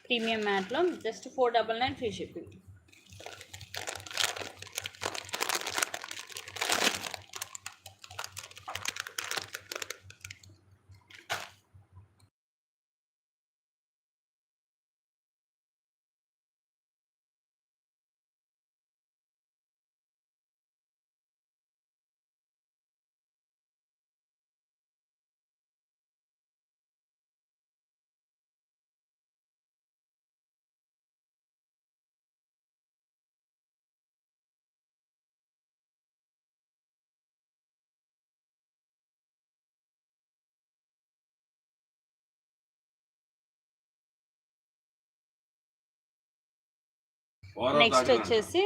ప్రీమియం మ్యాట్లో జస్ట్ 499 ఫ్రీ షిప్పింగ్. నెక్స్ట్ వచ్చేసి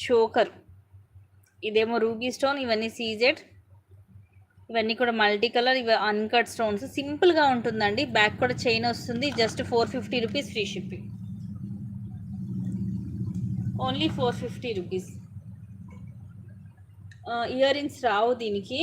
షోకర్. ఇదేమో రూబీ స్టోన్, ఇవన్నీ సీజెడ్, ఇవన్నీ కూడా మల్టీ కలర్, ఇవి అన్కట్ స్టోన్స్. సింపుల్గా ఉంటుందండి. బ్యాక్ కూడా చైన్ వస్తుంది. Just 450 rupees free shipping. Only 450 rupees. Ear rings రావు దీనికి.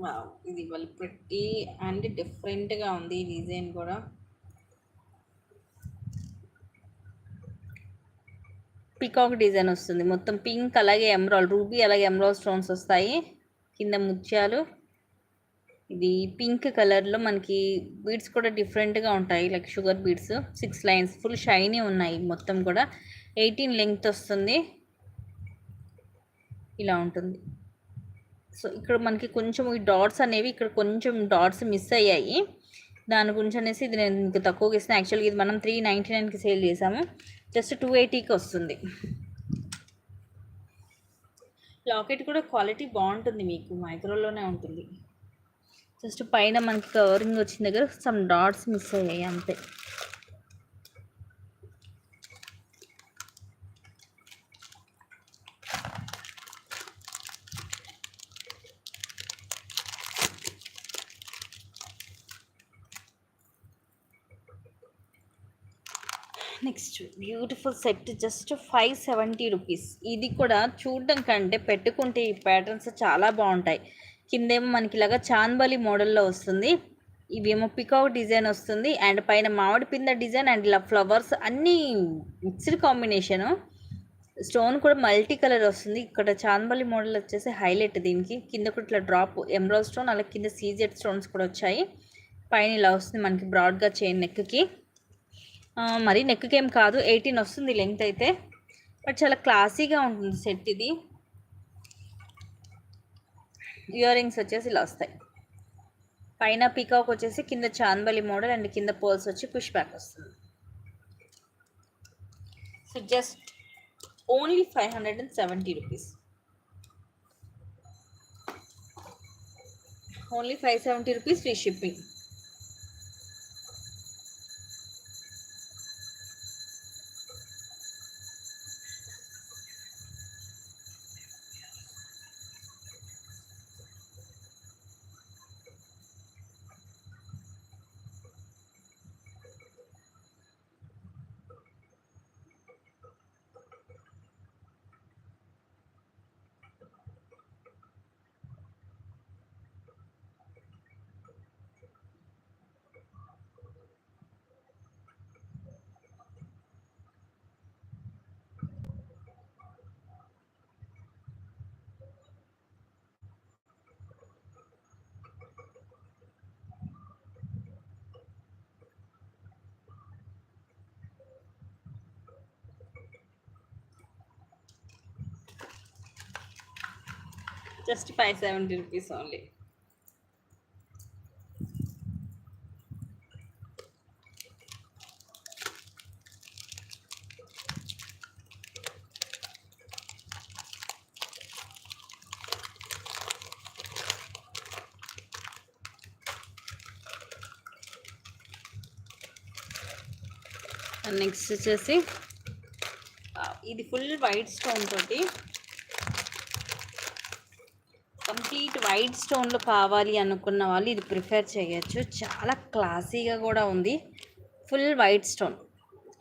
వావ్, ఇది వాళ్ళు ప్రిట్టి అండ్ డిఫరెంట్గా ఉంది ఈ డిజైన్ కూడా. పికాక్ డిజైన్ వస్తుంది మొత్తం పింక్, అలాగే ఎమరాల్డ్, రూబీ అలాగే ఎమరాల్డ్ స్టోన్స్ వస్తాయి. కింద ముత్యాలు, ఇది పింక్ కలర్లో మనకి బీడ్స్ కూడా డిఫరెంట్గా ఉంటాయి, like sugar beads. 6 lines full shiny ఉన్నాయి, మొత్తం కూడా 18 లెంగ్త్ వస్తుంది. ఇలా ఉంటుంది. సో ఇక్కడ మనకి కొంచెం ఈ డాట్స్ అనేవి ఇక్కడ కొంచెం డాట్స్ మిస్ అయ్యాయి, దాని గురించి అనేసి ఇది నేను మీకు తక్కువకి ఇస్తాను. యాక్చువల్గా ఇది మనం 399కి సేల్ చేసాము, జస్ట్ 280కి వస్తుంది. లాకెట్ కూడా క్వాలిటీ బాగుంటుంది, మీకు మైక్రోలోనే ఉంటుంది. జస్ట్ పైన మనకి కవరింగ్ వచ్చిన దగ్గర సమ్ డాట్స్ మిస్ అయ్యాయి అంతే. Next beautiful set, just 570 rupees. ఇది కూడా చూడడం కంటే పెట్టుకుంటే ఈ ప్యాటర్న్స్ చాలా బాగుంటాయి. కిందేమో మనకి ఇలాగా చాన్బలి మోడల్లో వస్తుంది, ఇవేమో పికాక్ డిజైన్ వస్తుంది, అండ్ పైన మామిడి పింద డిజైన్ అండ్ ఇలా ఫ్లవర్స్ అన్నీ మిక్స్డ్ కాంబినేషను. స్టోన్ కూడా మల్టీ కలర్ వస్తుంది. ఇక్కడ చాన్బలి మోడల్ వచ్చేసి హైలైట్, దీనికి కింద కూడా ఇట్లా డ్రాప్ ఎమరాల్డ్ స్టోన్, అలా కింద సీజెడ్ స్టోన్స్ కూడా వచ్చాయి. పైన ఇలా వస్తుంది మనకి బ్రాడ్గా చైన్ నెక్కి, మరి నెక్కి ఏం కాదు, 18 వస్తుంది లెంగ్త్ అయితే, బట్ చాలా క్లాసీగా ఉంటుంది సెట్ ఇది. ఇయర్ రింగ్స్ వచ్చేసి ఇలా వస్తాయి, పైన పీకాక్ వచ్చేసి కింద చాన్బలి మోడల్ అండ్ కింద పోల్స్ వచ్చి పుష్ బ్యాక్ వస్తుంది. So just only 570 rupees, only 570 rupees free shipping. Just 570 rupees only. Next వచ్చేసి ఇది ఫుల్ వైట్ స్టోన్ తోటి, కంప్లీట్ వైట్ స్టోన్లో కావాలి అనుకున్న వాళ్ళు ఇది ప్రిఫర్ చేయొచ్చు. చాలా క్లాసీగా కూడా ఉంది, ఫుల్ వైట్ స్టోన్,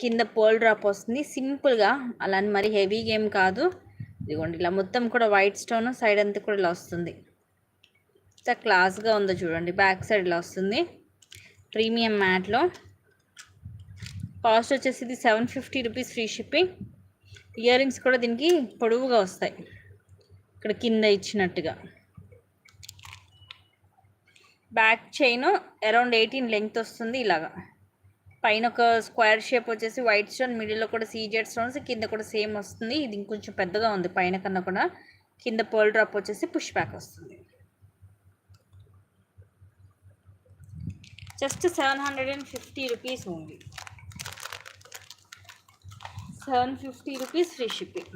కింద పోల్ డ్రాప్ వస్తుంది సింపుల్గా, అలా అని మరి హెవీగా ఏం కాదు. ఇదిగోండి ఇలా మొత్తం కూడా వైట్ స్టోన్, సైడ్ అంతా కూడా ఇలా వస్తుంది, చాలా క్లాస్గా ఉందో చూడండి. బ్యాక్ సైడ్ ఇలా వస్తుంది, ప్రీమియం మ్యాట్లో. కాస్ట్ వచ్చేసి ఇది 750 rupees free shipping. Ear rings కూడా దీనికి పొడవుగా వస్తాయి, ఇక్కడ కింద ఇచ్చినట్టుగా. బ్యాక్ చైన్ అరౌండ్ 18 లెంగ్త్ వస్తుంది. ఇలాగా పైన ఒక స్క్వేర్ షేప్ వచ్చేసి వైట్ స్టోన్, మిడిల్లో కూడా సీజెడ్ స్టోన్స్, కింద కూడా సేమ్ వస్తుంది. ఇది ఇంకొంచెం పెద్దగా ఉంది పైన కన్నా కూడా. కింద పర్ల్ డ్రాప్ వచ్చేసి పుష్ బ్యాక్ వస్తుంది. Just 750 rupees only, 750 rupees free shipping.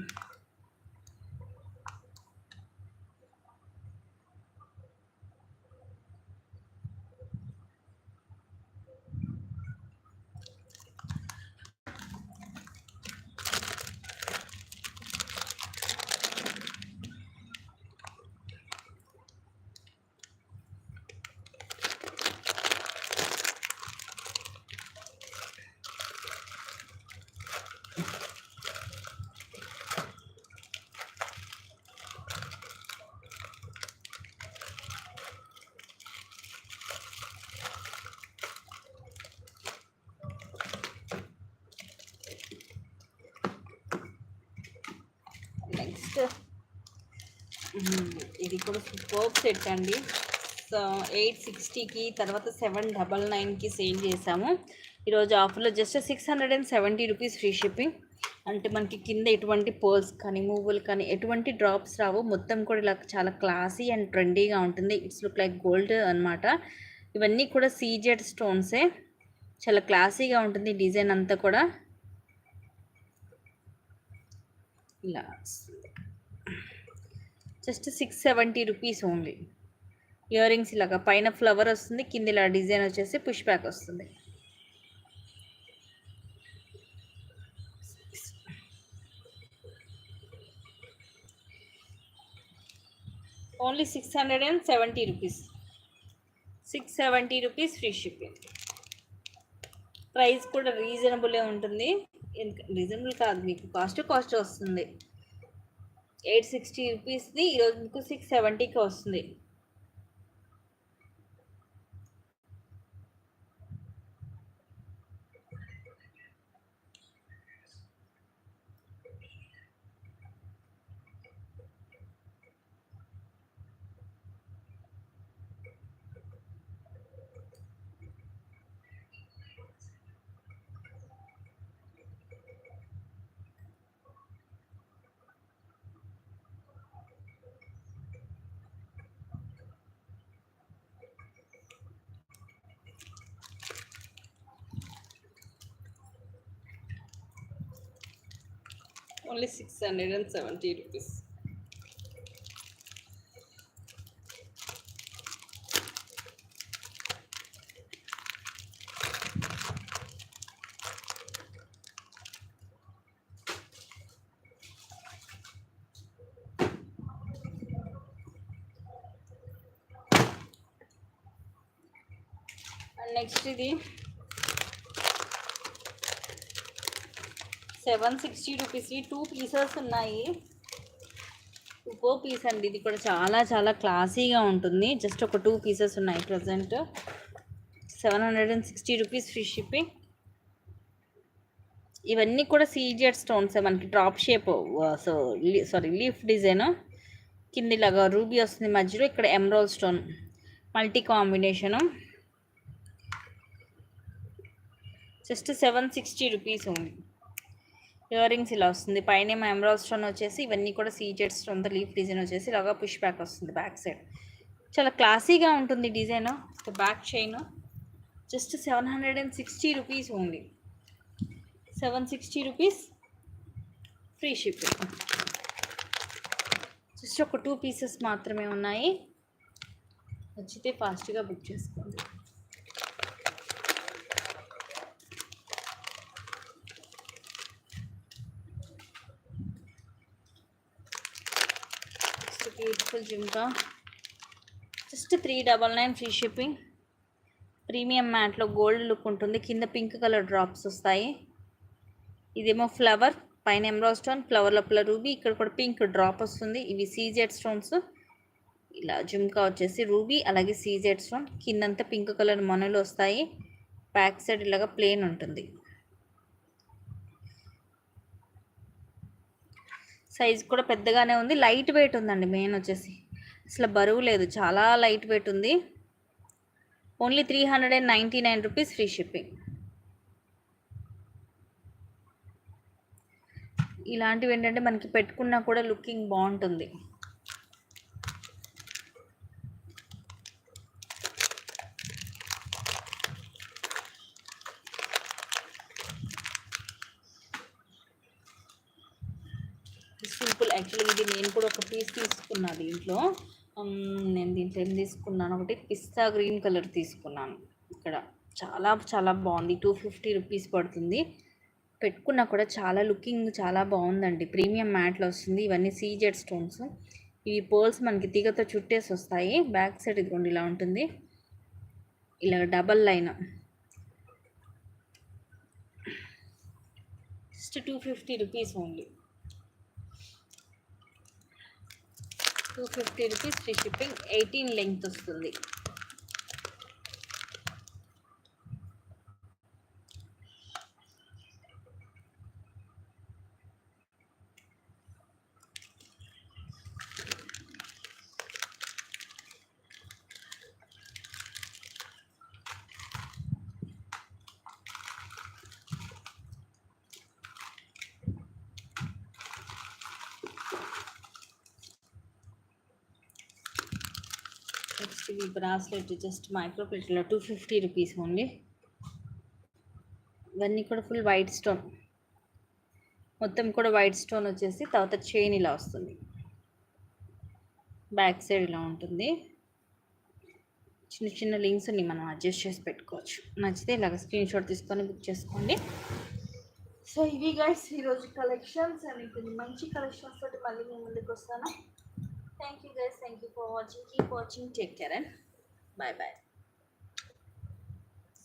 Next ఇది కూడా సూపర్ సెట్ అండి, 860కి, తర్వాత 799కి సేల్ చేసాము. ఈరోజు ఆఫర్లో జస్ట్ 670 రూపీస్ ఫ్రీ షిప్పింగ్. అంటే మనకి కింద ఎటువంటి పర్ల్స్ కానీ మూవల్ కానీ ఎటువంటి డ్రాప్స్ రావు. మొత్తం కూడా ఇలా చాలా క్లాసీ అండ్ ట్రెండీగా ఉంటుంది. ఇట్స్ లుక్ లైక్ గోల్డ్ అనమాట. ఇవన్నీ కూడా సీజెడ్ స్టోన్సే. చాలా క్లాసీగా ఉంటుంది డిజైన్ అంతా కూడా. ఇలా just 670 rupees only. Ear rings ఇలాగా పైన ఫ్లవర్ వస్తుంది, కింద ఇలా డిజైన్ వచ్చేసి పుష్ బ్యాక్ వస్తుంది. Only 670 rupees. 670 rupees free shipping. Price కూడా రీజనబులే ఉంటుంది. రీజనబుల్ కాదు, మీకు కాస్ట్ వస్తుంది. 860 రూపీస్ది ఈరోజు మీకు 670కి వస్తుంది. Only 670 rupees. నెక్స్ట్ ఇది 760 రూపీస్. 2 పీసెస్ ఉన్నాయి. 2 పీస్ అండి. ఇది కూడా చాలా చాలా క్లాసీగా ఉంటుంది. జస్ట్ ఒక 2 పీసెస్ ఉన్నాయి ప్రజెంట్. 760 rupees free shipping. ఇవన్నీ కూడా సీజెడ్ స్టోన్స్, మనకి డ్రాప్ షేప్, లీఫ్ డిజైన్. కింద ఇలాగా రూబీ వస్తుంది, మధ్యలో ఇక్కడ emerald stone multi combination. Just 760 rupees ఉంది. ఇయర్ రింగ్స్ ఇలా వస్తుంది, పైన ఎమరాల్డ్ స్టోన్ వచ్చేసి, ఇవన్నీ కూడా సీజెడ్ స్టోన్తో లీఫ్ డిజైన్ వచ్చేసి ఇలాగా పుష్ బ్యాక్ వస్తుంది బ్యాక్ సైడ్. చాలా క్లాసీగా ఉంటుంది design. Back chain just 760 rupees only. 760 rupees free shipping. Just ఒక 2 పీసెస్ మాత్రమే ఉన్నాయి. నచ్చితే ఫాస్ట్గా బుక్ చేసుకోండి. Beautiful jhumka just 399 free shipping. Premium మ్యాట్లో గోల్డ్ లుక్ ఉంటుంది. కింద పింక్ కలర్ డ్రాప్స్ వస్తాయి. ఇదేమో ఫ్లవర్, పైన ఎమరాల్డ్ స్టోన్, ఫ్లవర్ లోపల రూబీ, ఇక్కడ కూడా పింక్ డ్రాప్ వస్తుంది. ఇవి సీజెడ్ స్టోన్స్. ఇలా జుమ్కా వచ్చేసి రూబీ అలాగే సీజెడ్ స్టోన్, కిందంతా పింక్ కలర్ మనులు వస్తాయి. బ్యాక్ సైడ్ ఇలాగా ప్లేన్ ఉంటుంది. సైజ్ కూడా పెద్దగానే ఉంది. లైట్ వెయిట్ ఉందండి. మెయిన్ వచ్చేసి అసలు బరువు లేదు, చాలా లైట్ వెయిట్ ఉంది. Only 399 rupees free shipping. ఇలాంటివి ఏంటంటే మనకి పెట్టుకున్నా కూడా లుకింగ్ బాగుంటుంది. సింపుల్. యాక్చువల్లీ ఇది నేను కూడా ఒక పీస్ తీసుకున్నా దీంట్లో. నేను దీంట్లో ఏం తీసుకున్నాను, ఒకటి పిస్తా గ్రీన్ కలర్ తీసుకున్నాను. ఇక్కడ చాలా చాలా బాగుంది. 250 రూపీస్ పడుతుంది. పెట్టుకున్నా కూడా చాలా లుకింగ్ చాలా బాగుందండి. ప్రీమియం మ్యాట్లో వస్తుంది. ఇవన్నీ సీజెడ్ స్టోన్స్. ఇవి పర్ల్స్ మనకి తీగతో చుట్టేసి వస్తాయి. బ్యాక్ సైడ్ ఇదిగోండి ఇలా ఉంటుంది, ఇలా double line. Just 250 rupees only. 250 rupees free shipping. 18 length వస్తుంది. నెక్స్ట్ ఈ బ్రాస్లెట్ జస్ట్ మైక్రో ప్లేట్లో 250 రూపీస్ ఓన్లీ. ఇవన్నీ కూడా ఫుల్ వైట్ స్టోన్, మొత్తం కూడా వైట్ స్టోన్ వచ్చేసి తర్వాత చైన్ ఇలా వస్తుంది, బ్యాక్ సైడ్ ఇలా ఉంటుంది. చిన్న చిన్న లింక్స్ ఉన్నాయి, మనం అడ్జస్ట్ చేసి పెట్టుకోవచ్చు. నచ్చితే ఇలాగ స్క్రీన్ షాట్ తీసుకొని బుక్ చేసుకోండి. సో ఇవి గైస్ ఈరోజు కలెక్షన్స్, అండ్ ఇంకొంచెం మంచి కలెక్షన్స్ తోటి మళ్ళీ మీ ముందుకు వస్తాను. Thank you guys, thank you for watching, keep watching, take care and bye bye.